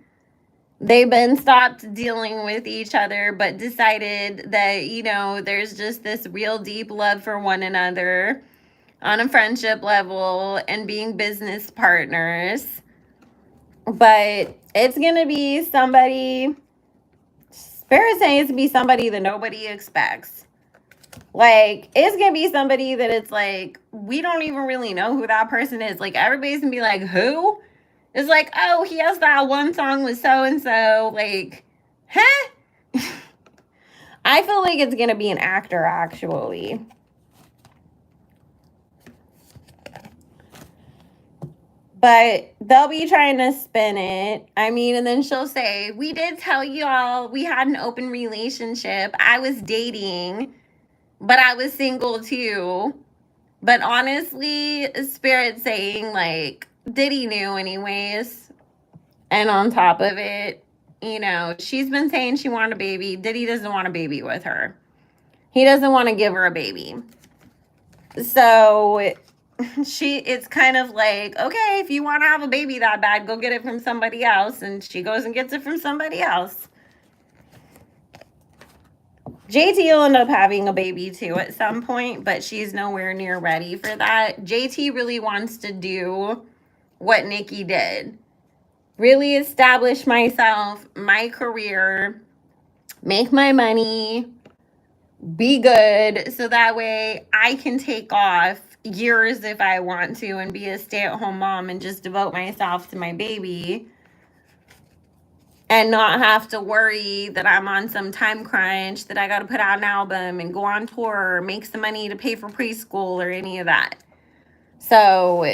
They've been stopped dealing with each other, but decided that, you know, there's just this real deep love for one another on a friendship level and being business partners. But it's going to be somebody, Spirit saying it's going to be somebody that nobody expects. Like, it's going to be somebody that it's like, we don't even really know who that person is. Like, everybody's going to be like, who? It's like, oh, he has that one song with so-and-so. Like, huh? I feel like it's going to be an actor, actually. But they'll be trying to spin it. I mean, and then she'll say, we did tell y'all we had an open relationship. I was dating, but I was single too. But honestly, Spirit saying, like, Diddy knew anyways. And on top of it, you know, she's been saying she wanted a baby. Diddy doesn't want a baby with her. He doesn't want to give her a baby. So it's kind of like, okay, if you want to have a baby that bad, go get it from somebody else. And she goes and gets it from somebody else. JT will end up having a baby too at some point, but she's nowhere near ready for that. JT really wants to do what Nicki did. Really establish myself, my career, make my money, be good, so that way I can take off years if I want to and be a stay-at-home mom and just devote myself to my baby and not have to worry that I'm on some time crunch, that I got to put out an album and go on tour or make some money to pay for preschool or any of that. So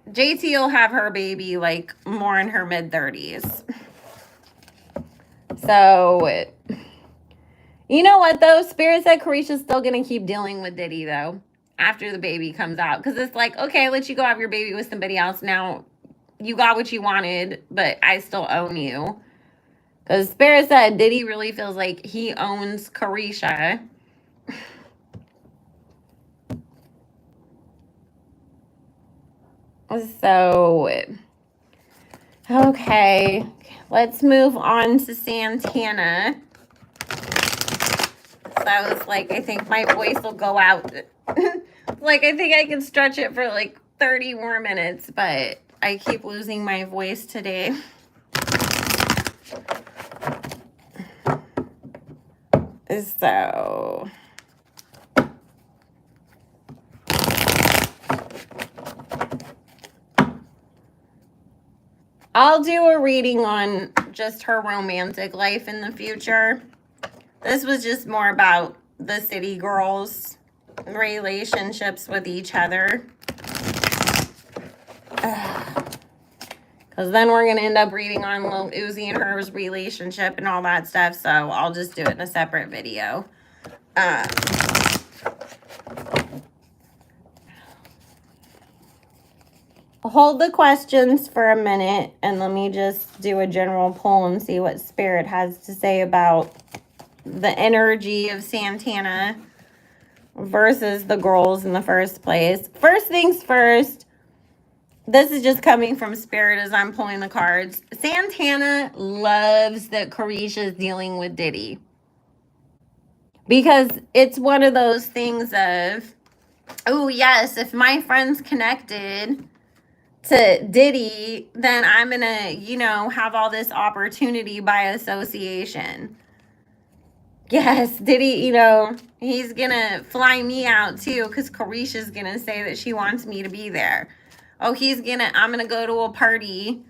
JT will have her baby like more in her mid-30s. So you know what though? Spirit said Carisha's still going to keep dealing with Diddy though after the baby comes out. Because it's like, okay, I let you go have your baby with somebody else. Now you got what you wanted, but I still own you. Because Spirit said Diddy really feels like he owns Carisha. So, okay, let's move on to Santana. So I was like, I think my voice will go out. Like, I think I can stretch it for like 30 more minutes, but I keep losing my voice today. So I'll do a reading on just her romantic life in the future. This was just more about the city girls' relationships with each other. Because then we're going to end up reading on Lil Uzi and her relationship and all that stuff. So I'll just do it in a separate video. hold the questions for a minute and let me just do a general poll and see what Spirit has to say about the energy of Santana versus the girls in the first place. First things first, this is just coming from Spirit as I'm pulling the cards. Santana loves that Carisha is dealing with Diddy. Because it's one of those things of, oh yes, if my friend's connected to Diddy, then I'm going to, have all this opportunity by association. Yes, Diddy, he's going to fly me out too because Carisha's going to say that she wants me to be there. Oh, I'm going to go to a party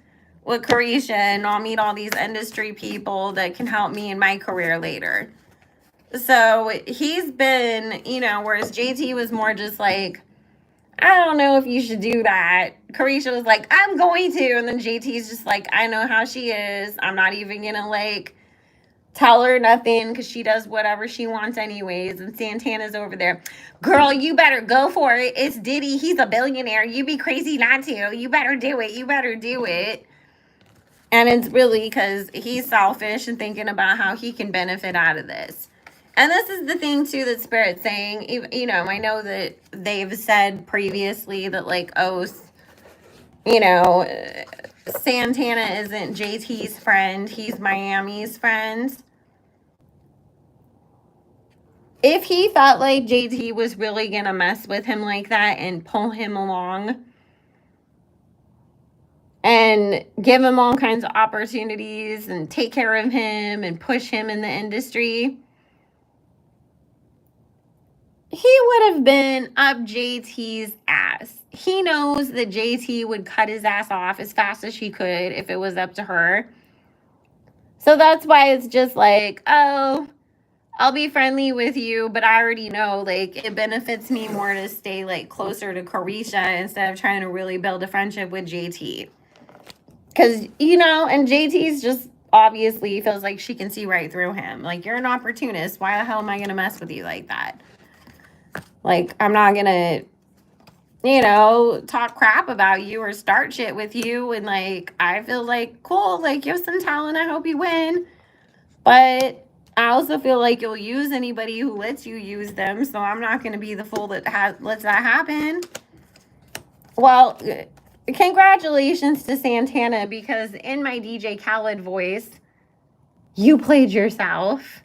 with Carisha and I'll meet all these industry people that can help me in my career later. So he's been, whereas JT was more just like, I don't know if you should do that. Carisha was like, I'm going to. And then JT's just like, I know how she is. I'm not even going to tell her nothing because she does whatever she wants anyways. And Santana's over there. Girl, you better go for it. It's Diddy. He's a billionaire. You'd be crazy not to. You better do it. You better do it. And it's really because he's selfish and thinking about how he can benefit out of this. And this is the thing, too, that Spirit's saying. I know that they've said previously that, Santana isn't JT's friend. He's Miami's friend. If he thought like JT was really going to mess with him like that and pull him along and give him all kinds of opportunities and take care of him and push him in the industry, he would have been up JT's ass. He knows that JT would cut his ass off as fast as she could if it was up to her. So that's why it's just like, oh, I'll be friendly with you, but I already know, it benefits me more to stay, closer to Carisha instead of trying to really build a friendship with JT. Because, and JT's just obviously feels like she can see right through him. You're an opportunist. Why the hell am I going to mess with you like that? I'm not going to, talk crap about you or start shit with you. And, I feel cool, you have some talent. I hope you win. But I also feel like you'll use anybody who lets you use them. So I'm not going to be the fool that lets that happen. Well, congratulations to Santana, because in my DJ Khaled voice, you played yourself.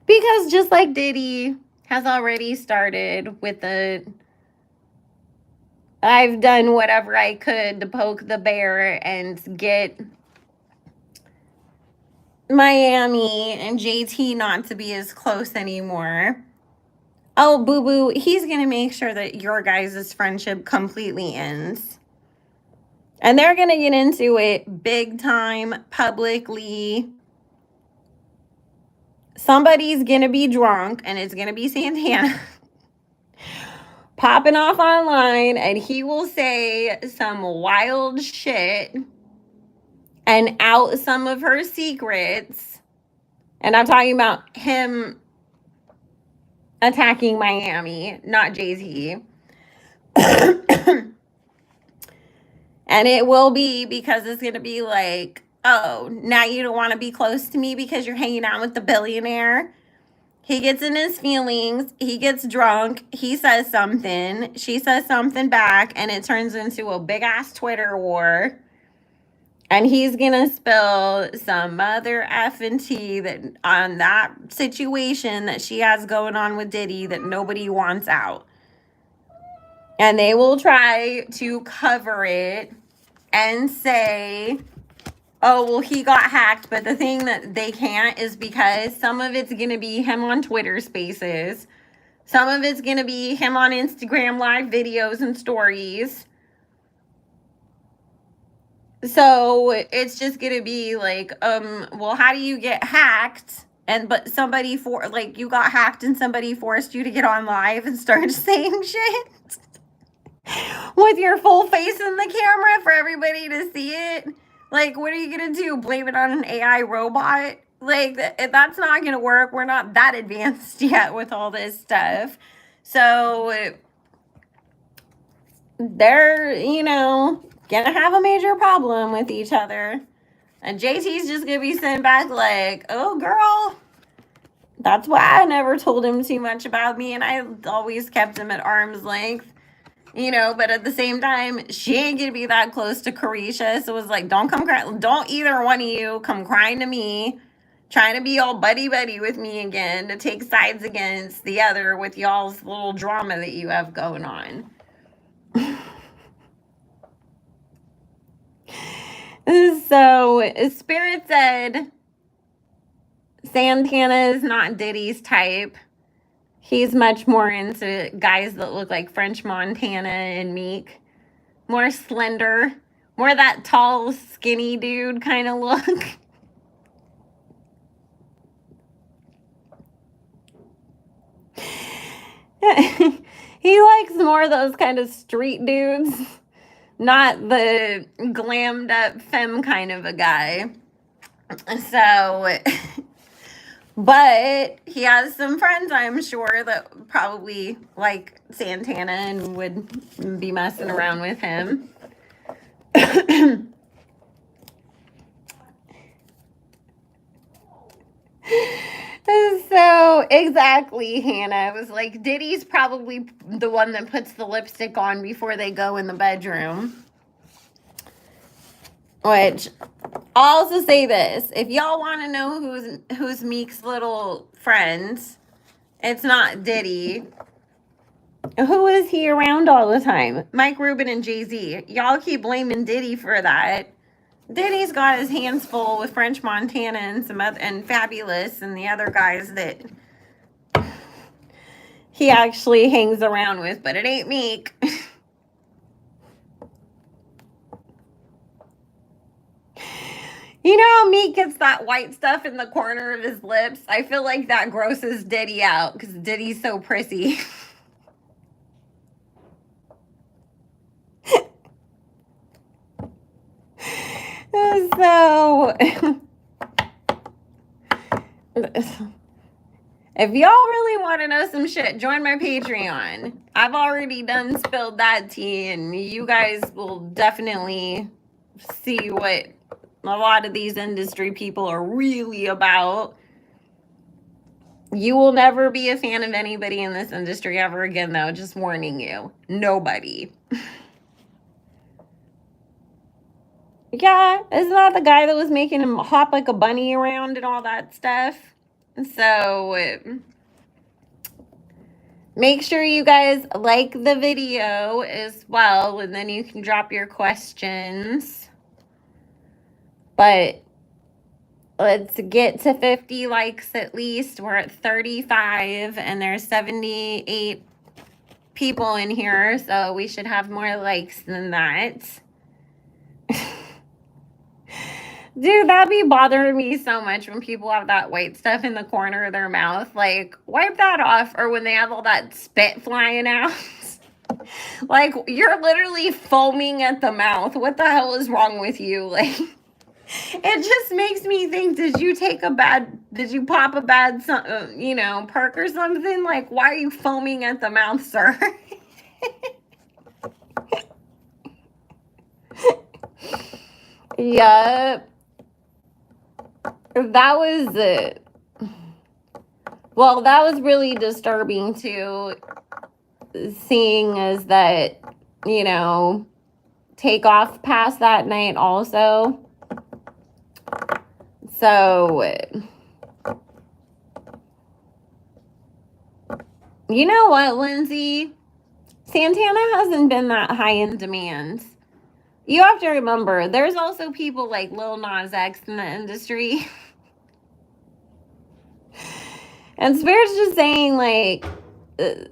Because just like Diddy has already started with I've done whatever I could to poke the bear and get Miami and JT not to be as close anymore. Oh, boo-boo, he's going to make sure that your guys' friendship completely ends. And they're going to get into it big time, publicly. Somebody's going to be drunk, and it's going to be Santana popping off online, and he will say some wild shit and out some of her secrets. And I'm talking about him attacking Miami, not Jay-Z. And it will be because it's going to be like, oh, now you don't want to be close to me because you're hanging out with the billionaire. He gets in his feelings. He gets drunk. He says something. She says something back. And it turns into a big-ass Twitter war. And he's going to spill some mother effing tea on that situation that she has going on with Diddy that nobody wants out. And they will try to cover it and say, oh, well, he got hacked. But the thing that they can't is because some of it's going to be him on Twitter Spaces. Some of it's going to be him on Instagram Live videos and stories. So it's just going to be well, how do you get hacked? But somebody you got hacked and somebody forced you to get on live and start saying shit with your full face in the camera for everybody to see it. What are you going to do? Blame it on an AI robot? That's not going to work. We're not that advanced yet with all this stuff. So they're, gonna have a major problem with each other. And JT's just gonna be sitting back like, oh, girl, that's why I never told him too much about me. And I always kept him at arm's length, but at the same time, she ain't gonna be that close to Carisha. So it was like, don't either one of you come crying to me, trying to be all buddy-buddy with me again, to take sides against the other with y'all's little drama that you have going on. So Spirit said Santana is not Diddy's type. He's much more into guys that look like French Montana and Meek. More slender. More that tall, skinny dude kind of look. He likes more of those kind of street dudes. Not the glammed up femme kind of a guy. So, but he has some friends, I'm sure, that probably like Santana and would be messing around with him. So, exactly, Hannah. It was like Diddy's probably the one that puts the lipstick on before they go in the bedroom. Which, I'll also say this. If y'all want to know who's Meek's little friends, it's not Diddy. Who is he around all the time? Mike Rubin and Jay-Z. Y'all keep blaming Diddy for that. Diddy's got his hands full with French Montana and some other, and Fabulous and the other guys that he actually hangs around with, but it ain't Meek. You know how Meek gets that white stuff in the corner of his lips? I feel like that grosses Diddy out because Diddy's so prissy. So, if y'all really want to know some shit, join my Patreon. I've already done spilled that tea, and you guys will definitely see what a lot of these industry people are really about. You will never be a fan of anybody in this industry ever again, though. Just warning you. Nobody. Yeah, isn't that the guy that was making him hop like a bunny around and all that stuff? So, make sure you guys like the video as well, and then you can drop your questions. But let's get to 50 likes at least. We're at 35, and there's 78 people in here, so we should have more likes than that. Dude, that'd be bothering me so much when people have that white stuff in the corner of their mouth. Like, wipe that off. Or when they have all that spit flying out. Like, you're literally foaming at the mouth. What the hell is wrong with you? Like, it just makes me think, did you pop a bad, perk or something? Like, why are you foaming at the mouth, sir? Yup. That was it. Well, that was really disturbing too, seeing as that, take off past that night also. So, you know what, Lindsay? Santana hasn't been that high in demand. You have to remember, there's also people like Lil Nas X in the industry. And Spirit's just saying, like, Santana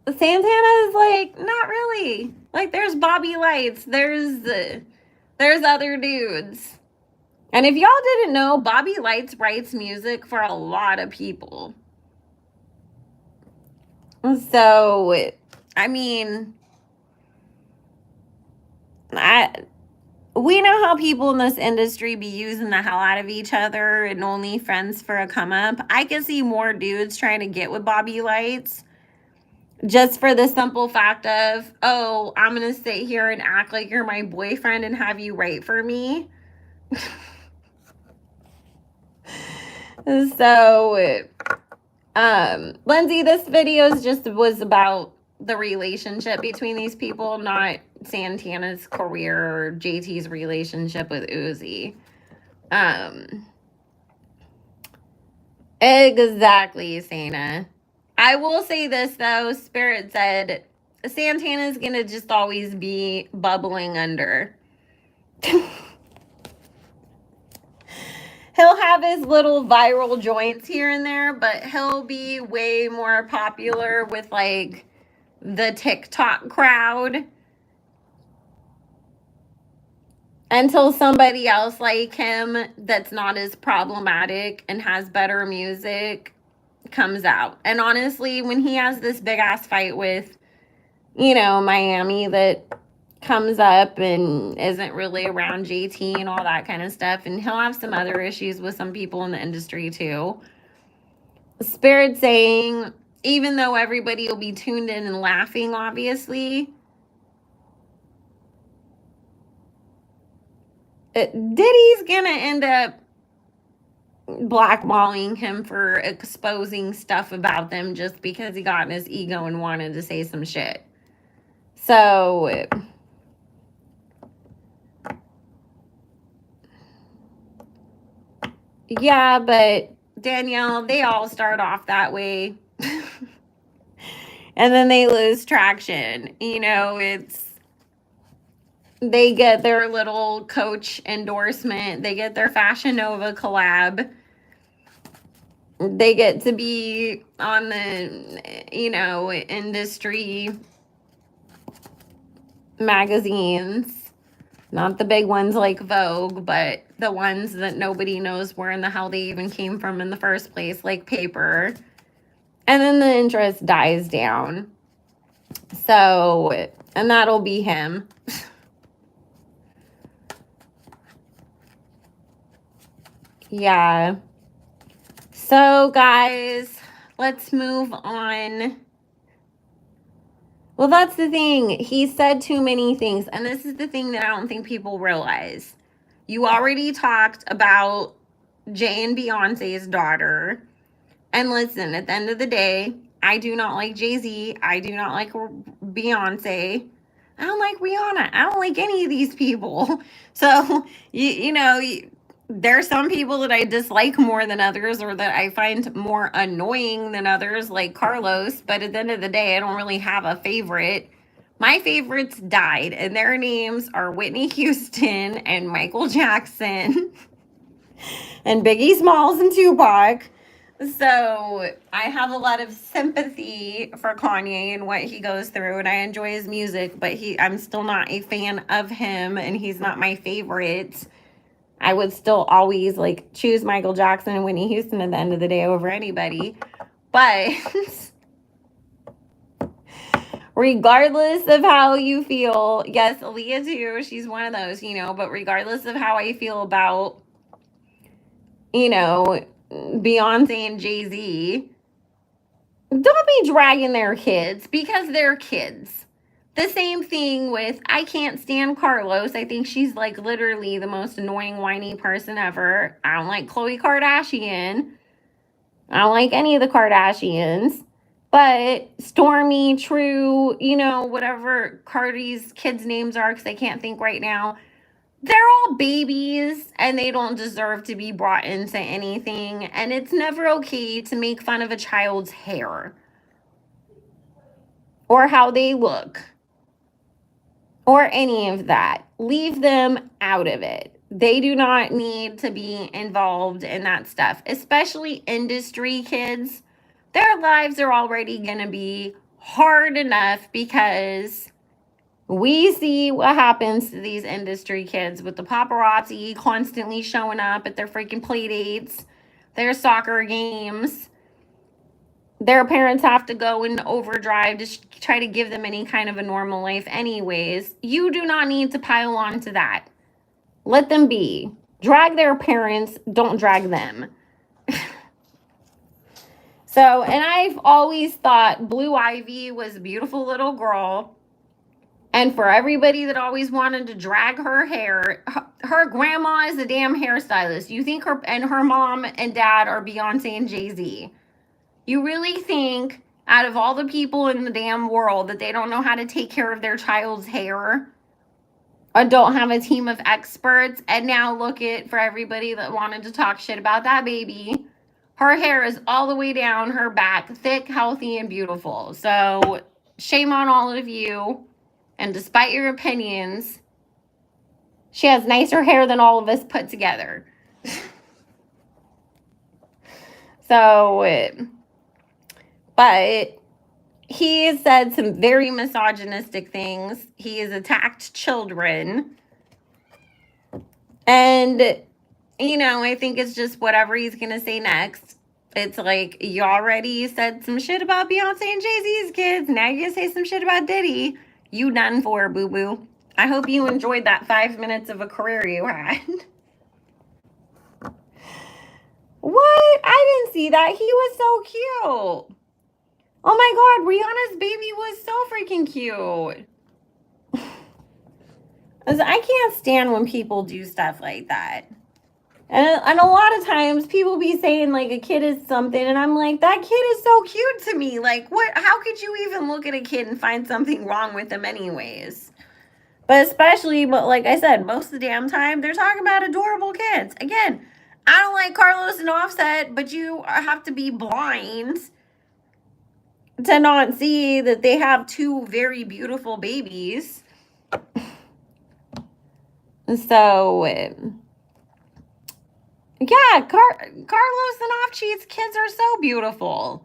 is like, not really. Like, there's Bobby Lights, there's other dudes. And if y'all didn't know, Bobby Lights writes music for a lot of people. So, I mean, we know how people in this industry be using the hell out of each other and only friends for a come up. I can see more dudes trying to get with Bobby Lights just for the simple fact of, oh, I'm going to sit here and act like you're my boyfriend and have you write for me. So, Lindsay, this video was about the relationship between these people, not Santana's career or JT's relationship with Uzi. Exactly, Sana. I will say this though, Spirit said Santana's gonna just always be bubbling under. He'll have his little viral joints here and there, but he'll be way more popular with like the TikTok crowd until somebody else like him that's not as problematic and has better music comes out. And honestly, when he has this big ass fight with, Miami that comes up and isn't really around JT and all that kind of stuff, and he'll have some other issues with some people in the industry too. Spirit saying, even though everybody will be tuned in and laughing, obviously, Diddy's gonna end up blackballing him for exposing stuff about them just because he got in his ego and wanted to say some shit. So, yeah, but Danielle, they all start off that way. And then they lose traction. They get their little Coach endorsement. They get their Fashion Nova collab. They get to be on the, industry magazines. Not the big ones like Vogue, but the ones that nobody knows where in the hell they even came from in the first place, like Paper. And then the interest dies down. So, and that'll be him. Yeah. So, guys, let's move on. Well, that's the thing. He said too many things. And this is the thing that I don't think people realize. You already talked about Jay and Beyonce's daughter. And listen, at the end of the day, I do not like Jay-Z. I do not like Beyonce. I don't like Rihanna. I don't like any of these people. So, there's some people that I dislike more than others, or that I find more annoying than others, like Carlos. But at the end of the day, I don't really have a favorite. My favorites died, and their names are Whitney Houston and Michael Jackson and Biggie Smalls and Tupac. So I have a lot of sympathy for Kanye and what he goes through, and I enjoy his music, but I'm still not a fan of him, and he's not my favorite. I would still always choose Michael Jackson and Whitney Houston at the end of the day over anybody. But regardless of how you feel, yes, Aaliyah too, she's one of those, but regardless of how I feel about, Beyonce and Jay-Z, don't be dragging their kids because they're kids. The same thing with, I can't stand Carlos. I think she's literally the most annoying, whiny person ever. I don't like Khloe Kardashian. I don't like any of the Kardashians. But Stormy, True, whatever Cardi's kids' names are, because I can't think right now, they're all babies and they don't deserve to be brought into anything. And it's never okay to make fun of a child's hair or how they look or any of that. Leave them out of it. They do not need to be involved in that stuff, especially industry kids. Their lives are already going to be hard enough because we see what happens to these industry kids with the paparazzi constantly showing up at their freaking play dates, their soccer games. Their parents have to go in overdrive to try to give them any kind of a normal life anyways. You do not need to pile on to that. Let them be. Drag their parents, don't drag them. So, and I've always thought Blue Ivy was a beautiful little girl. And for everybody that always wanted to drag her hair, her grandma is a damn hairstylist. You think her mom and dad are Beyonce and Jay-Z? You really think out of all the people in the damn world that they don't know how to take care of their child's hair or don't have a team of experts? And now look at, for everybody that wanted to talk shit about that baby, her hair is all the way down her back, thick, healthy, and beautiful. So shame on all of you. And despite your opinions, she has nicer hair than all of us put together. So, but he has said some very misogynistic things. He has attacked children. And, you know, I think it's just whatever he's going to say next. It's like, you already said some shit about Beyonce and Jay-Z's kids. Now you're going to say some shit about Diddy. You done for, boo-boo. I hope you enjoyed that 5 minutes of a career you had. What? I didn't see that. He was so cute. Oh my God, Rihanna's baby was so freaking cute. I can't stand when people do stuff like that. And a lot of times people be saying like a kid is something, and I'm like, that kid is so cute to me. Like, what? How could you even look at a kid and find something wrong with them anyways? But especially, but like I said, most of the damn time they're talking about adorable kids. Again, I don't like Carlos and Offset, but you have to be blind to not see that they have two very beautiful babies. So, yeah, Carlos and Offcheat's kids are so beautiful.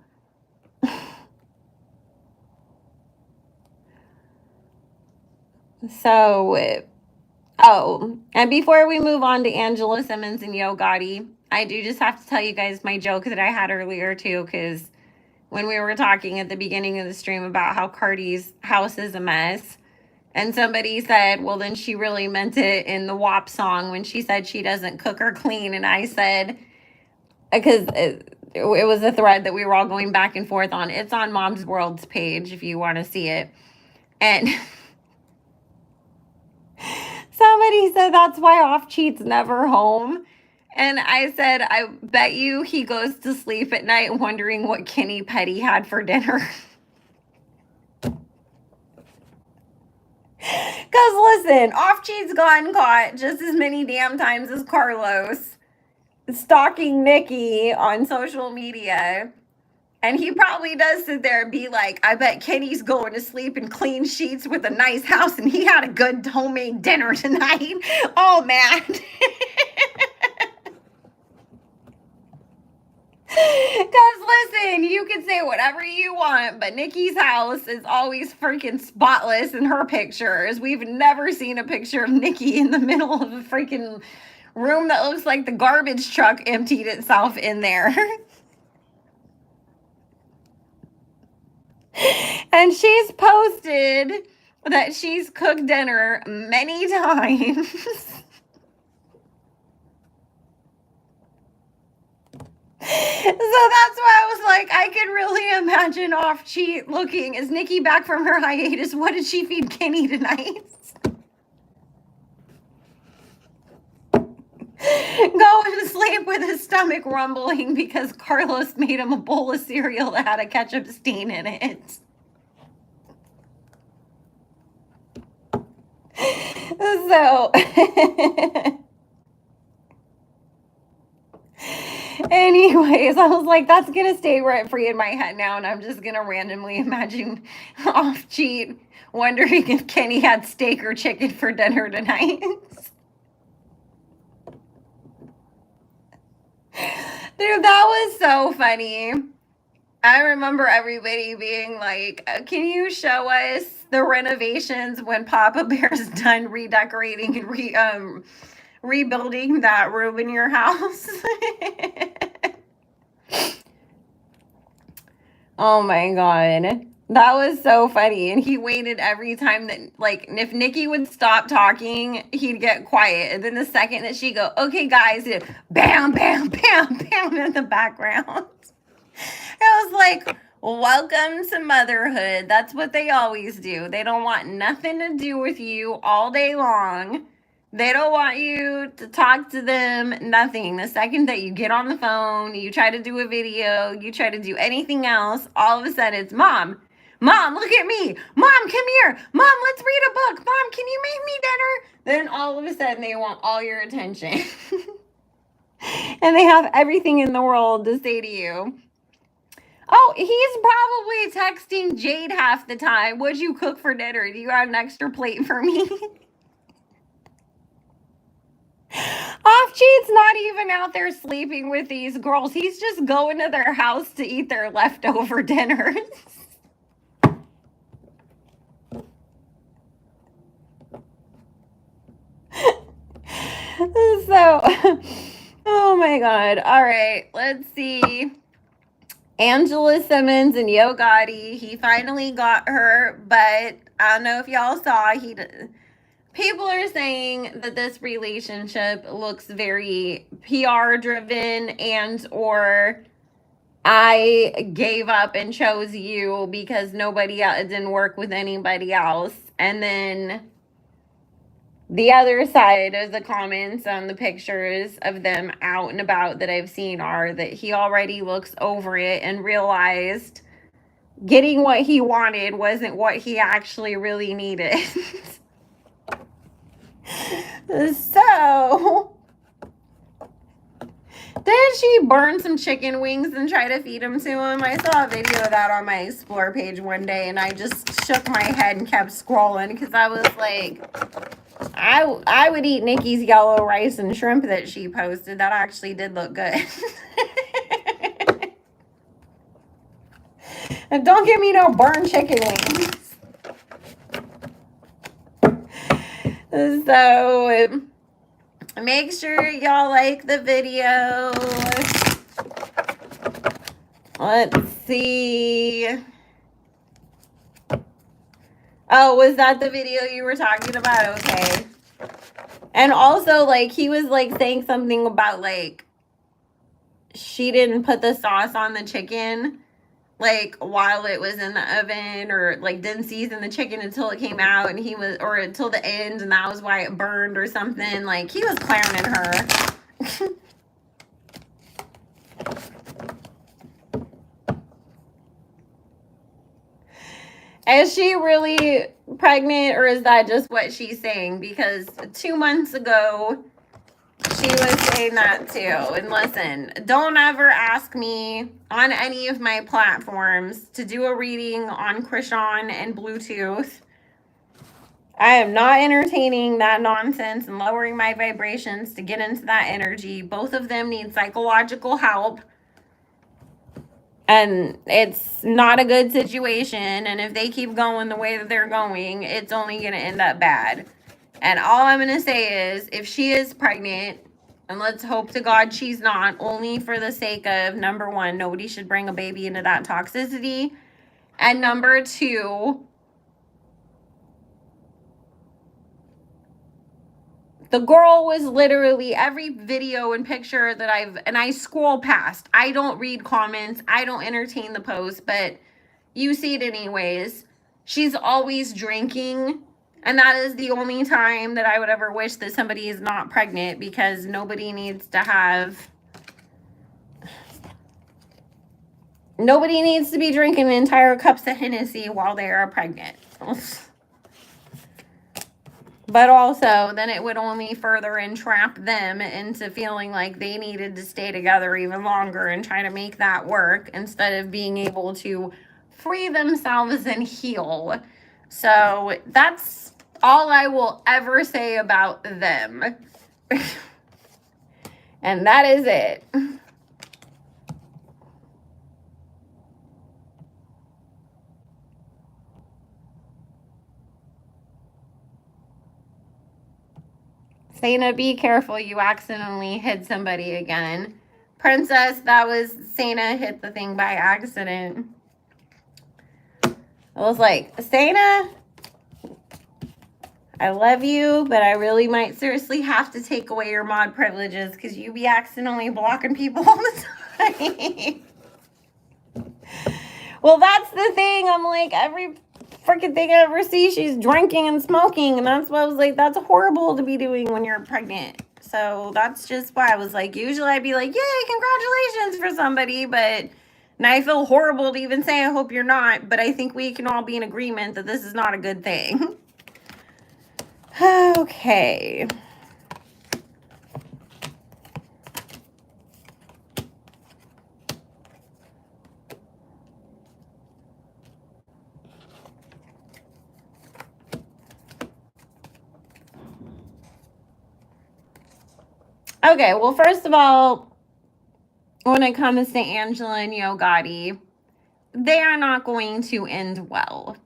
So, oh, and before we move on to Angela Simmons and Yo Gotti, I do just have to tell you guys my joke that I had earlier too, because when we were talking at the beginning of the stream about how Cardi's house is a mess, and somebody said, well, then she really meant it in the WAP song when she said she doesn't cook or clean. And I said, because it was a thread that we were all going back and forth on. It's on Mom's World's page if you want to see it. And somebody said that's why Offcheat's never home. And I said, I bet you he goes to sleep at night wondering what Kenny Petty had for dinner. Because listen, Offcheat's gotten caught just as many damn times as Carlos stalking Nikki on social media. And he probably does sit there and be like, I bet Kenny's going to sleep in clean sheets with a nice house and he had a good homemade dinner tonight. Oh, man. Because listen, you can say whatever you want, but Nikki's house is always freaking spotless in her pictures. We've never seen a picture of Nikki in the middle of a freaking room that looks like the garbage truck emptied itself in there. And she's posted that she's cooked dinner many times. So that's why I was like, I could really imagine Offcheat looking, is Nikki back from her hiatus? What did she feed Kenny tonight? Going to sleep with his stomach rumbling because Carlos made him a bowl of cereal that had a ketchup stain in it. So, anyways, I was like, that's going to stay rent free in my head now. And I'm just going to randomly imagine Offcheat wondering if Kenny had steak or chicken for dinner tonight. Dude, that was so funny. I remember everybody being like, can you show us the renovations when Papa Bear's done redecorating and rebuilding that room in your house? Oh my God. That was so funny. And he waited every time that, like, if Nikki would stop talking, he'd get quiet. And then the second that she'd go, okay, guys, bam, bam, bam, bam in the background. was like, welcome to motherhood. That's what they always do. They don't want nothing to do with you all day long. They don't want you to talk to them, nothing. The second that you get on the phone, you try to do a video, you try to do anything else, all of a sudden it's mom. Mom, look at me. Mom, come here. Mom, let's read a book. Mom, can you make me dinner? Then all of a sudden they want all your attention. And they have everything in the world to say to you. Oh, he's probably texting Jade half the time. What'd you cook for dinner? Do you have an extra plate for me? Offcheat's not even out there sleeping with these girls. He's just going to their house to eat their leftover dinners. So, oh my God. All right, let's see. Angela Simmons and Yo Gotti. He finally got her, but I don't know if y'all saw. People are saying that this relationship looks very PR driven, and or I gave up and chose you because nobody else, it didn't work with anybody else. And then the other side of the comments on the pictures of them out and about that I've seen are that he already looks over it and realized getting what he wanted wasn't what he actually really needed. So, did she burn some chicken wings and try to feed them to him? I saw a video of that on my Explore page one day, and I just shook my head and kept scrolling because I was like, I would eat Nikki's yellow rice and shrimp that she posted. That actually did look good. And don't give me no burned chicken wings. So, make sure y'all like the video. Let's see. Oh, was that the video you were talking about? Okay. And also, like, he was, like, saying something about, like, she didn't put the sauce on the chicken, like, while it was in the oven, or, like, didn't season the chicken until it came out, and he was, or until the end, and that was why it burned or something. Like, he was clowning her. Is she really pregnant, or is that just what she's saying? Because 2 months ago, she was saying that too. And listen, don't ever ask me on any of my platforms to do a reading on Krishan and Bluetooth. I am not entertaining that nonsense and lowering my vibrations to get into that energy. Both of them need psychological help. And it's not a good situation. And if they keep going the way that they're going, it's only going to end up bad. And all I'm going to say is, if she is pregnant, and let's hope to God she's not, only for the sake of, number one, nobody should bring a baby into that toxicity. And number two, the girl was literally, every video and picture that I scroll past. I don't read comments. I don't entertain the post, but you see it anyways. She's always drinking. And that is the only time that I would ever wish that somebody is not pregnant, because nobody needs to be drinking entire cups of Hennessy while they are pregnant. But also, then it would only further entrap them into feeling like they needed to stay together even longer and try to make that work instead of being able to free themselves and heal. So that's all I will ever say about them. And that is it. Sana, be careful, you accidentally hit somebody again. Princess, that was Sana hit the thing by accident. I was like, Sana, I love you, but I really might seriously have to take away your mod privileges because you be accidentally blocking people all the time. Well, that's the thing. I'm like, every freaking thing I ever see, she's drinking and smoking. And that's why I was like, that's horrible to be doing when you're pregnant. So that's just why I was like, usually I'd be like, yay, congratulations for somebody. But now I feel horrible to even say, I hope you're not. But I think we can all be in agreement that this is not a good thing. Okay. Okay, well, first of all, when it comes to Angela and Yo Gotti, they are not going to end well.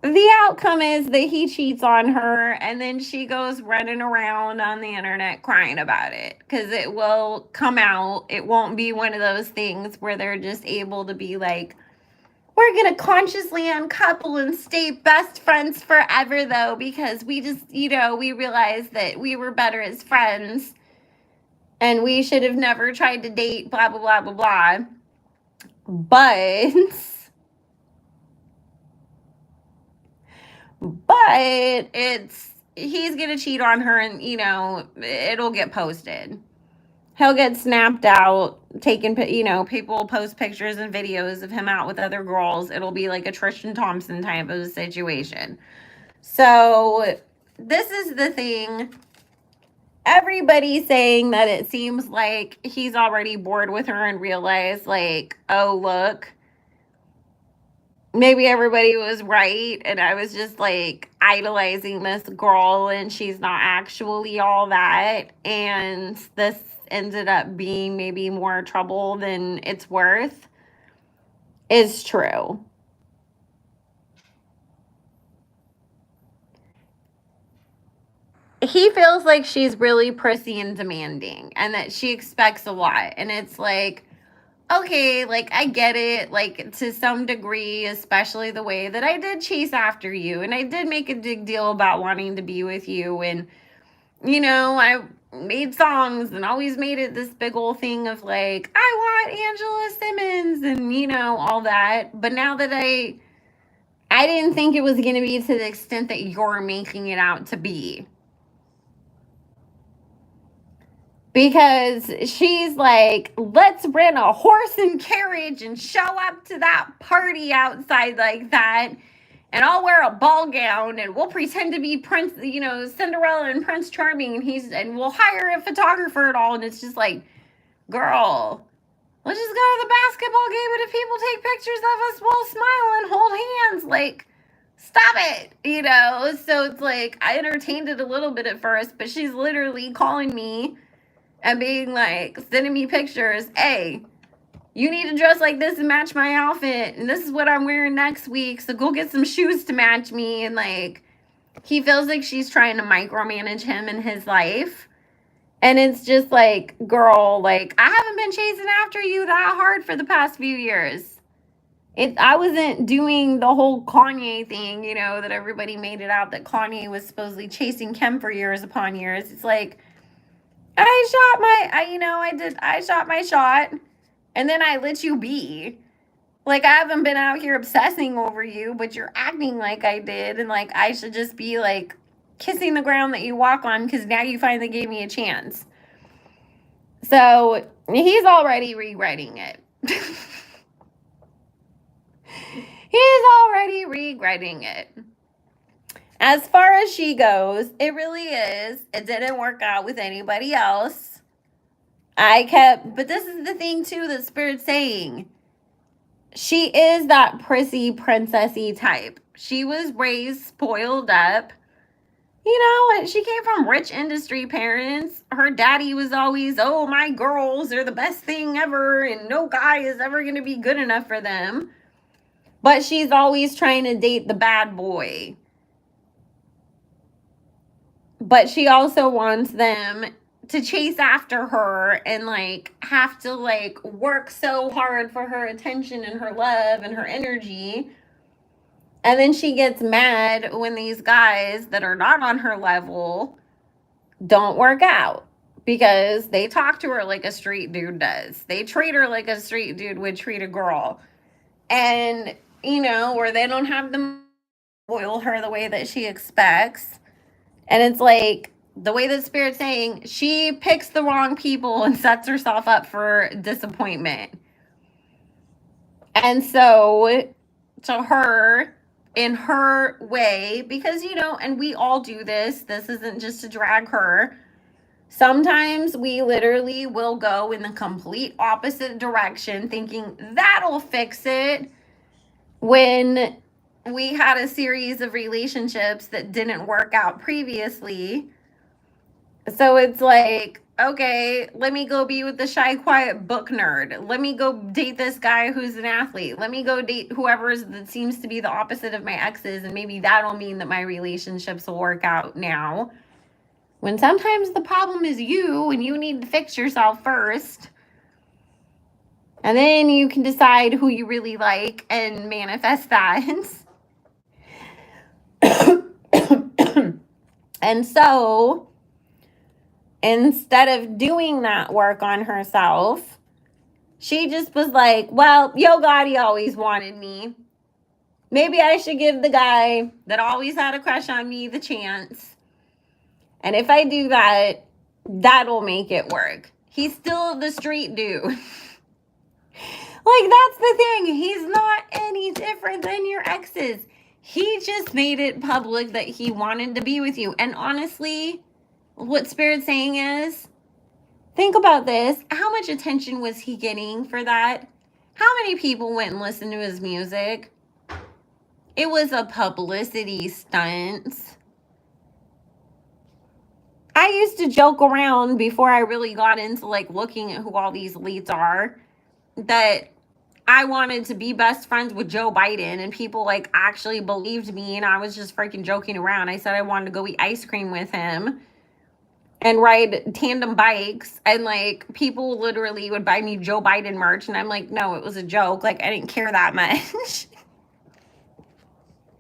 The outcome is that he cheats on her and then she goes running around on the internet crying about it because it will come out. It won't be one of those things where they're just able to be like, we're going to consciously uncouple and stay best friends forever, though, because we just, we realized that we were better as friends and we should have never tried to date, blah, blah, blah, blah, blah. But he's going to cheat on her and, it'll get posted. He'll get snapped out, taken, people post pictures and videos of him out with other girls. It'll be like a Tristan Thompson type of situation. So this is the thing. Everybody's saying that it seems like he's already bored with her and realized like, oh, look, maybe everybody was right. And I was just like idolizing this girl and she's not actually all that. And this ended up being maybe more trouble than it's worth is true. He feels like she's really prissy and demanding and that she expects a lot. And it's like, okay, like I get it, like to some degree, especially the way that I did chase after you. And I did make a big deal about wanting to be with you. And, I made songs and always made it this big old thing of like, I want Angela Simmons and, all that. But now that I didn't think it was going to be to the extent that you're making it out to be. Because she's like, let's rent a horse and carriage and show up to that party outside like that. And I'll wear a ball gown and we'll pretend to be Prince, Cinderella and Prince Charming. And we'll hire a photographer and all. And it's just like, girl, let's just go to the basketball game. And if people take pictures of us, we'll smile and hold hands. Like, stop it, So it's like, I entertained it a little bit at first, but she's literally calling me and being like, sending me pictures. Hey, you need to dress like this and match my outfit. And this is what I'm wearing next week. So go get some shoes to match me. And like, he feels like she's trying to micromanage him in his life. And it's just like, girl, like, I haven't been chasing after you that hard for the past few years. I wasn't doing the whole Kanye thing, that everybody made it out that Kanye was supposedly chasing Kim for years upon years. It's like, I shot my shot and then I let you be. Like, I haven't been out here obsessing over you, but you're acting like I did. And like, I should just be like kissing the ground that you walk on because now you finally gave me a chance. So he's already regretting it. He's already regretting it. As far as she goes, it really is. It didn't work out with anybody else. But this is the thing too that Spirit's saying. She is that prissy, princessy type. She was raised, spoiled up. She came from rich industry parents. Her daddy was always, oh, my girls are the best thing ever, and no guy is ever going to be good enough for them. But she's always trying to date the bad boy. But she also wants them to chase after her and like have to like work so hard for her attention and her love and her energy. And then she gets mad when these guys that are not on her level don't work out. because they talk to her like a straight dude does. They treat her like a straight dude would treat a girl. And, you know, where they don't have the spoil her the way that she expects. And it's like the way that Spirit's saying, she picks the wrong people and sets herself up for disappointment. And so to her, in her way, because, you know, and we all do this isn't just to drag her. Sometimes we literally will go in the complete opposite direction thinking that'll fix it, when we had a series of relationships that didn't work out previously. So it's like, okay, let me go be with the shy, quiet book nerd. Let me go date this guy who's an athlete. Let me go date whoever that seems to be the opposite of my exes, and maybe that'll mean that my relationships will work out now. When sometimes the problem is you, and you need to fix yourself first. And then you can decide who you really like and manifest that. And so, instead of doing that work on herself, she just was like, well, Yo Gotti always wanted me. Maybe I should give the guy that always had a crush on me the chance. And if I do that, that'll make it work. He's still the street dude. Like, that's the thing. He's not any different than your exes. He just made it public that he wanted to be with you. And honestly, what Spirit's saying is, think about this. How much attention was he getting for that? How many people went and listened to his music? It was a publicity stunt. I used to joke around before I really got into like looking at who all these elites are, that I wanted to be best friends with Joe Biden, and people like actually believed me, and I was just freaking joking around. I said I wanted to go eat ice cream with him and ride tandem bikes, and like people literally would buy me Joe Biden merch, and I'm like, no, it was a joke. Like, I didn't care that much.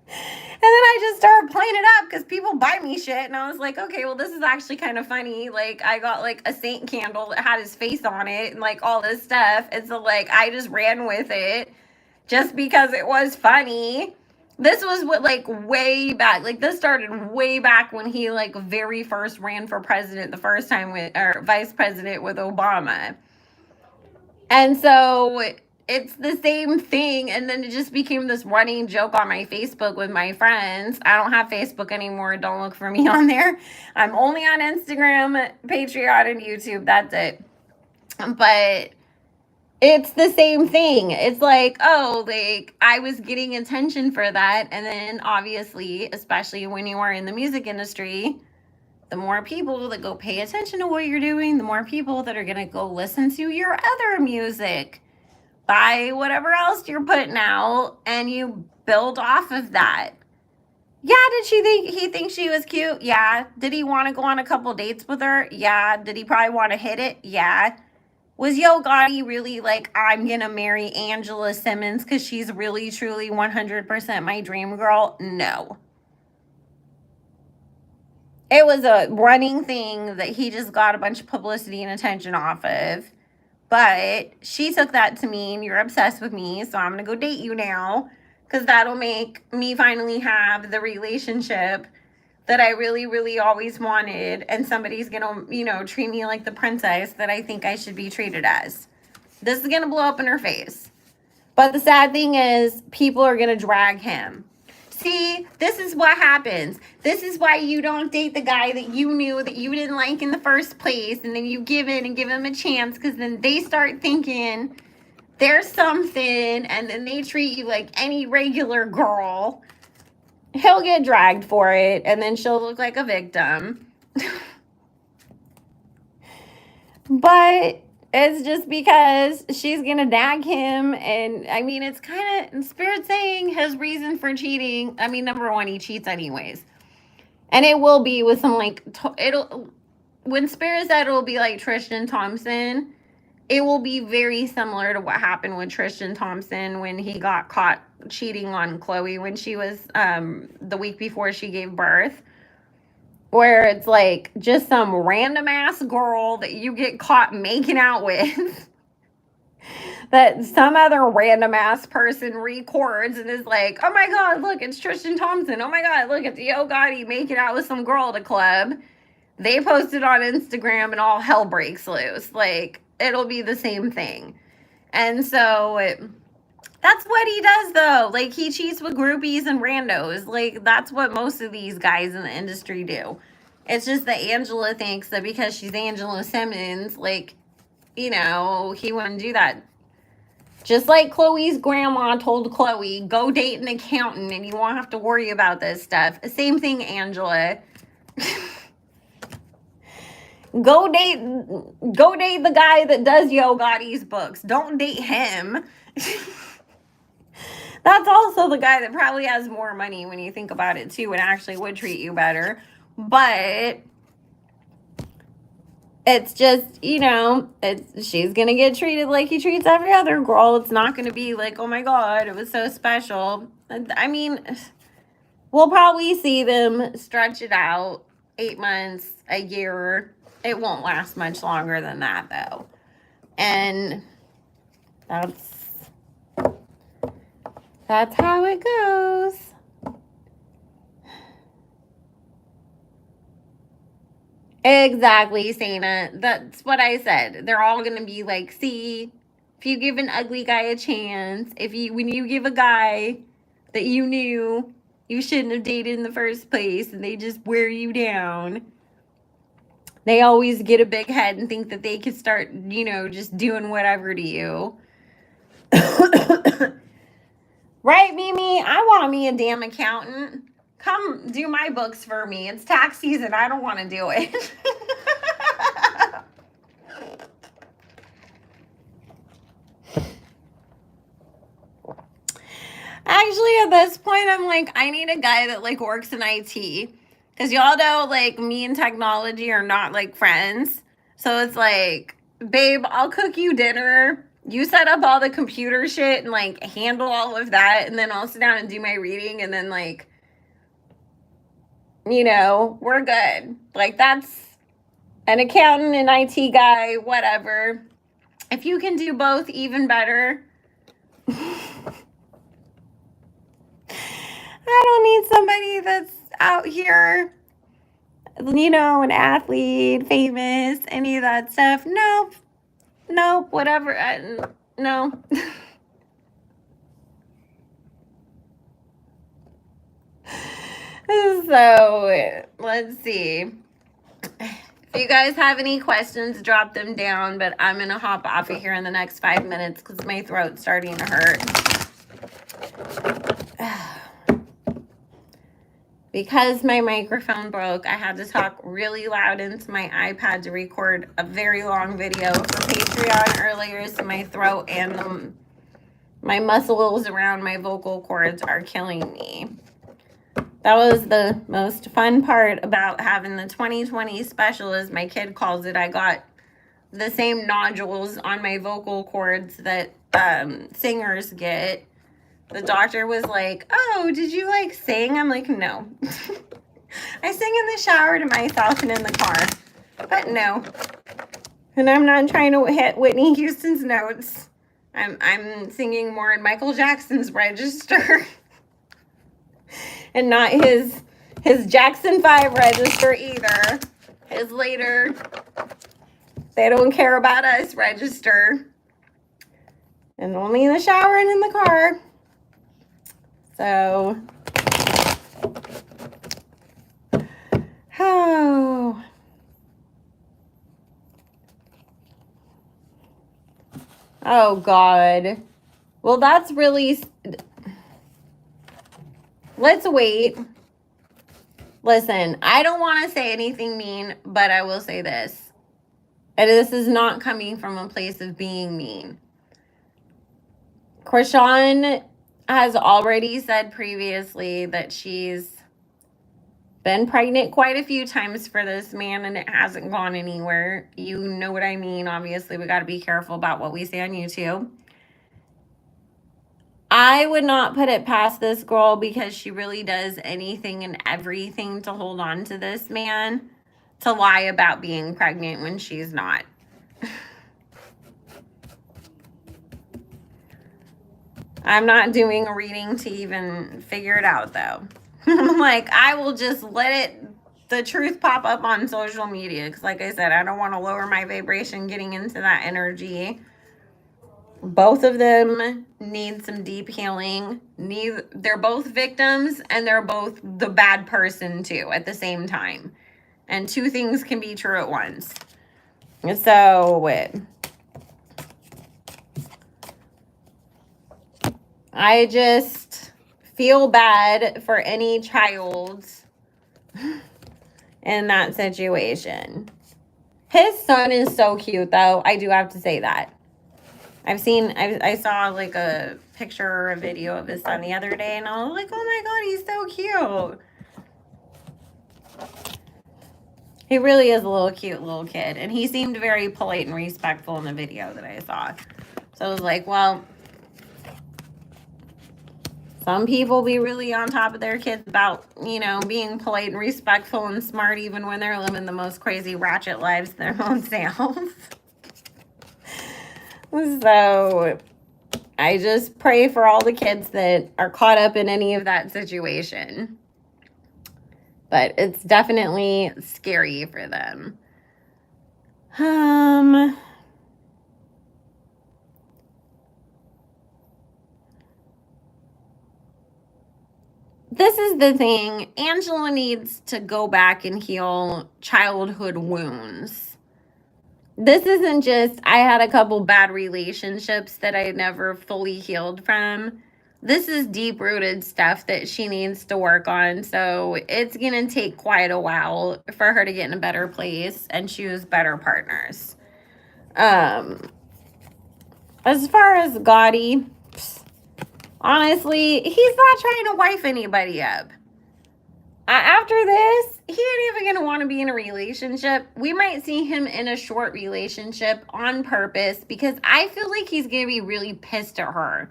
And then I just started playing it up because people buy me shit. And I was like, okay, well, this is actually kind of funny. Like, I got like a saint candle that had his face on it and like all this stuff. And so like, I just ran with it just because it was funny. This was what like way back, like this started way back when he like very first ran for president the first time with, or vice president with Obama. And so it's the same thing, and then it just became this running joke on my Facebook with my friends. I don't have Facebook anymore. Don't look for me on there. I'm only on Instagram, Patreon, and YouTube. That's it. But it's the same thing. It's like, oh, like I was getting attention for that, and then obviously, especially when you are in the music industry, the more people that go pay attention to what you're doing, the more people that are going to go listen to your other music, buy whatever else you're putting out, and you build off of that. Yeah, did he think she was cute? Yeah. Did he want to go on a couple dates with her? Yeah. Did he probably want to hit it? Yeah. Was Yo Gotti really like, I'm gonna marry Angela Simmons because she's really truly 100% my dream girl? No. It was a running thing that he just got a bunch of publicity and attention off of. But she took that to mean you're obsessed with me, so I'm going to go date you now, because that'll make me finally have the relationship that I really, really always wanted, and somebody's going to, you know, treat me like the princess that I think I should be treated as. This is going to blow up in her face. But the sad thing is, people are going to drag him. See, this is what happens. This is why you don't date the guy that you knew that you didn't like in the first place, and then you give in and give him a chance, because then they start thinking there's something, and then they treat you like any regular girl. He'll get dragged for it, and then she'll look like a victim. But it's just because she's going to nag him. And I mean, it's kind of Spirit saying his reason for cheating. I mean, number one, he cheats anyways. And it will be with some like, when Spirit said it'll be like Tristan Thompson, it will be very similar to what happened with Tristan Thompson when he got caught cheating on Chloe when she was the week before she gave birth. where it's like just some random ass girl that you get caught making out with that some other random ass person records and is like, oh my God, look, it's Tristan Thompson. Oh my God, look, it's Yo Gotti making out with some girl at a club. They post it on Instagram and all hell breaks loose. Like, it'll be the same thing. And so that's what he does, though. Like, he cheats with groupies and randos. Like, that's what most of these guys in the industry do. It's just that Angela thinks that because she's Angela Simmons, like, you know, he wouldn't do that. Just like Chloe's grandma told Chloe, go date an accountant and you won't have to worry about this stuff. Same thing, Angela. Go date the guy that does Yo Gotti's books. Don't date him. That's also the guy that probably has more money when you think about it too and actually would treat you better. But it's just, you know, she's going to get treated like he treats every other girl. It's not going to be like, oh my God, it was so special. I mean, we'll probably see them stretch it out 8 months, a year. It won't last much longer than that, though. And that's how it goes. Exactly, Sana. That's what I said. They're all going to be like, see, if you give an ugly guy a chance, when you give a guy that you knew you shouldn't have dated in the first place and they just wear you down, they always get a big head and think that they could start, you know, just doing whatever to you. Right, Mimi? I want me a damn accountant. Come do my books for me. It's tax season. I don't want to do it. Actually, at this point, I'm like, I need a guy that, like, works in IT. Because y'all know, like, me and technology are not, like, friends. So it's like, babe, I'll cook you dinner. You set up all the computer shit and, like, handle all of that. And then I'll sit down and do my reading. And then, like, you know, we're good. Like, that's an accountant, an IT guy, whatever. If you can do both, even better. I don't need somebody that's out here, you know, an athlete, famous, any of that stuff. Nope, whatever. No. So, let's see. If you guys have any questions, drop them down, but I'm going to hop off of here in the next 5 minutes because my throat's starting to hurt. Because my microphone broke, I had to talk really loud into my iPad to record a very long video for Patreon earlier, so my throat and my muscles around my vocal cords are killing me. That was the most fun part about having the 2020 special, as my kid calls it. I got the same nodules on my vocal cords that singers get. The doctor was like, oh, did you, like, sing? I'm like, no. I sing in the shower to myself and in the car. But no. And I'm not trying to hit Whitney Houston's notes. I'm singing more in Michael Jackson's register. And not his Jackson 5 register either. His later, they don't care about us register. And only in the shower and in the car. So, oh God. Well, that's really, let's wait. Listen, I don't want to say anything mean, but I will say this. And this is not coming from a place of being mean. Krishan has already said previously that she's been pregnant quite a few times for this man and it hasn't gone anywhere. You know what I mean. Obviously, we got to be careful about what we say on YouTube. I would not put it past this girl because she really does anything and everything to hold on to this man, to lie about being pregnant when she's not. I'm not doing a reading to even figure it out, though. I'm like, I will just let the truth pop up on social media. Because like I said, I don't want to lower my vibration getting into that energy. Both of them need some deep healing. They're both victims and they're both the bad person too at the same time. And two things can be true at once. So I just feel bad for any child in that situation. His son is so cute, though. I do have to say that. I saw like a picture or a video of his son the other day, and I was like, oh my God, he's so cute. He really is a little cute little kid. And he seemed very polite and respectful in the video that I saw. So I was like, well, some people be really on top of their kids about, you know, being polite and respectful and smart even when they're living the most crazy ratchet lives their own selves. So I just pray for all the kids that are caught up in any of that situation. But it's definitely scary for them. This is the thing. Angela needs to go back and heal childhood wounds. This isn't just, I had a couple bad relationships that I never fully healed from. This is deep-rooted stuff that she needs to work on. So it's going to take quite a while for her to get in a better place and choose better partners. As far as Gotti, honestly, he's not trying to wife anybody up. After this, he ain't even going to want to be in a relationship. We might see him in a short relationship on purpose because I feel like he's going to be really pissed at her.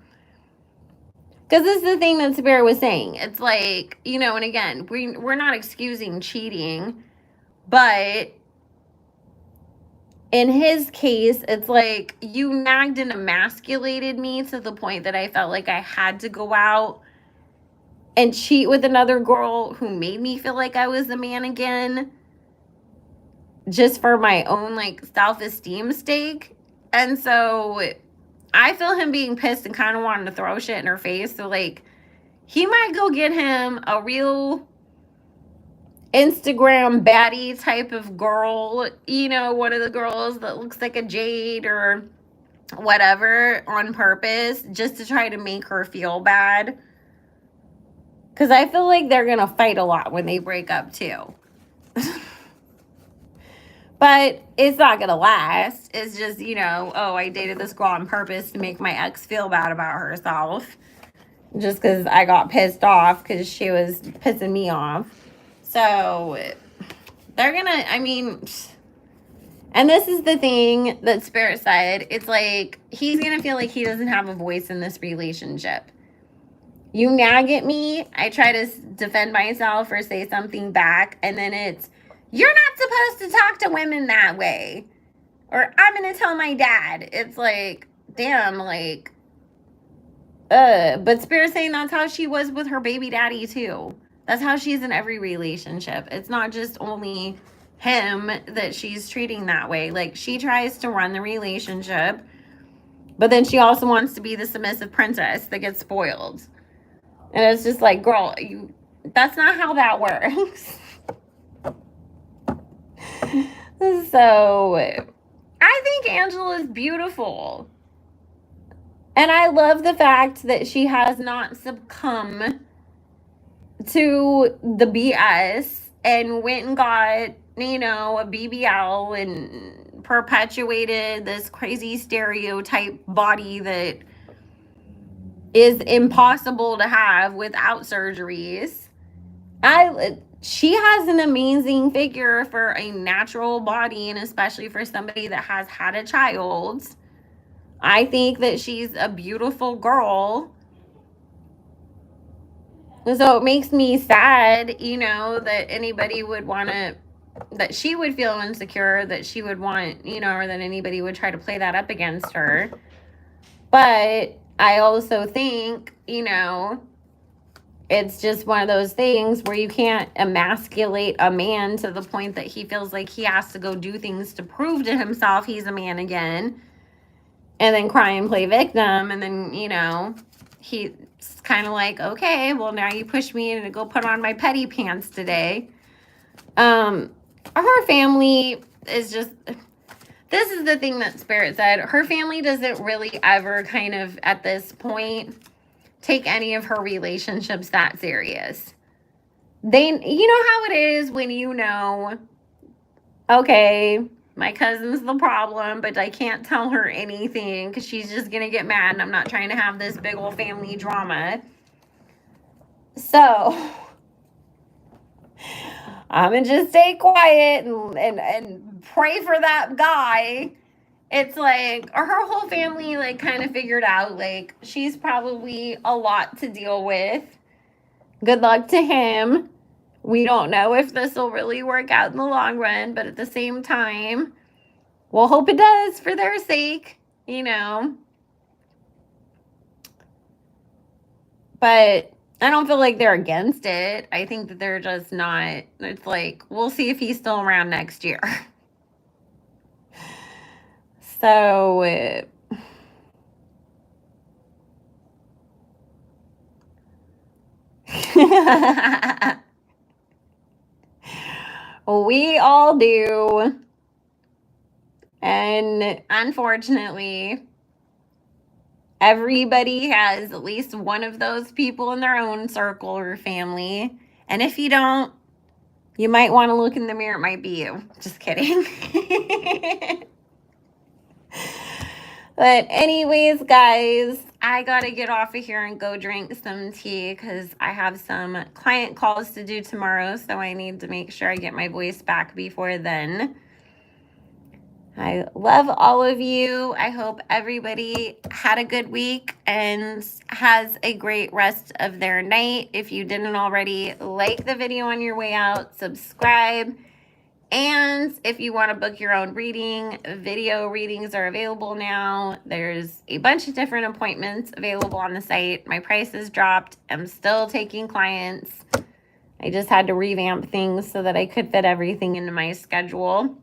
Because this is the thing that Spirit was saying. It's like, you know, and again, we're not excusing cheating, but in his case, it's like you nagged and emasculated me to the point that I felt like I had to go out and cheat with another girl who made me feel like I was a man again just for my own like self-esteem stake. And so I feel him being pissed and kind of wanting to throw shit in her face. So like he might go get him a real Instagram baddie type of girl, you know, one of the girls that looks like a jade or whatever on purpose just to try to make her feel bad. Because I feel like they're going to fight a lot when they break up, too. But it's not going to last. It's just, you know, oh, I dated this girl on purpose to make my ex feel bad about herself. Just because I got pissed off because she was pissing me off. So they're going to, I mean, and this is the thing that Spirit said. It's like he's going to feel like he doesn't have a voice in this relationship. You nag at me, I try to defend myself or say something back, and then it's, you're not supposed to talk to women that way. Or I'm going to tell my dad. It's like, damn, like, but Spirit's saying that's how she was with her baby daddy, too. That's how she's in every relationship. It's not just only him that she's treating that way. Like, she tries to run the relationship, but then she also wants to be the submissive princess that gets spoiled. And it's just like, girl, that's not how that works. So, I think Angela is beautiful. And I love the fact that she has not succumbed to the BS and went and got, you know, a BBL and perpetuated this crazy stereotype body that is impossible to have without surgeries. She has an amazing figure for a natural body, and especially for somebody that has had a child. I think that she's a beautiful girl. So it makes me sad, you know, that anybody would want to, that she would feel insecure, that she would want, you know, or that anybody would try to play that up against her. But I also think, you know, it's just one of those things where you can't emasculate a man to the point that he feels like he has to go do things to prove to himself he's a man again, and then cry and play victim. And then, you know, he's kind of like, okay, well, now you push me to go put on my petty pants today. Her family is just, this is the thing that Spirit said. Her family doesn't really ever kind of, at this point, take any of her relationships that serious. They, you know how it is when you know, okay, my cousin's the problem, but I can't tell her anything because she's just going to get mad, and I'm not trying to have this big old family drama. So I'm going to just stay quiet and pray for that guy. It's like her whole family like kind of figured out like she's probably a lot to deal with. Good luck to him. We don't know if this will really work out in the long run, but at the same time, we'll hope it does for their sake, you know. But I don't feel like they're against it. I think that they're just not. It's like, we'll see if he's still around next year. So, we all do. And unfortunately, everybody has at least one of those people in their own circle or family. And if you don't, you might want to look in the mirror. It might be you. Just kidding. But anyways, guys, I got to get off of here and go drink some tea because I have some client calls to do tomorrow. So I need to make sure I get my voice back before then. I love all of you. I hope everybody had a good week and has a great rest of their night. If you didn't already, like the video on your way out, subscribe. And if you want to book your own reading, video readings are available now. There's a bunch of different appointments available on the site. My prices dropped. I'm still taking clients. I just had to revamp things so that I could fit everything into my schedule.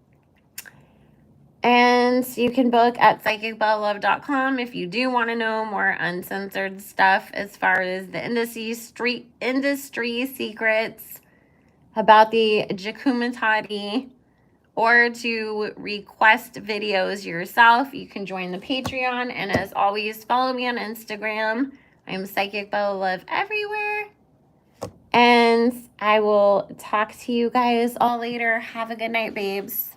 And you can book at psychicbellalove.com if you do want to know more uncensored stuff as far as the industry secrets about the Jakumatati, or to request videos yourself. You can join the Patreon. And as always, follow me on Instagram. I am Psychic Bellalove everywhere. And I will talk to you guys all later. Have a good night, babes.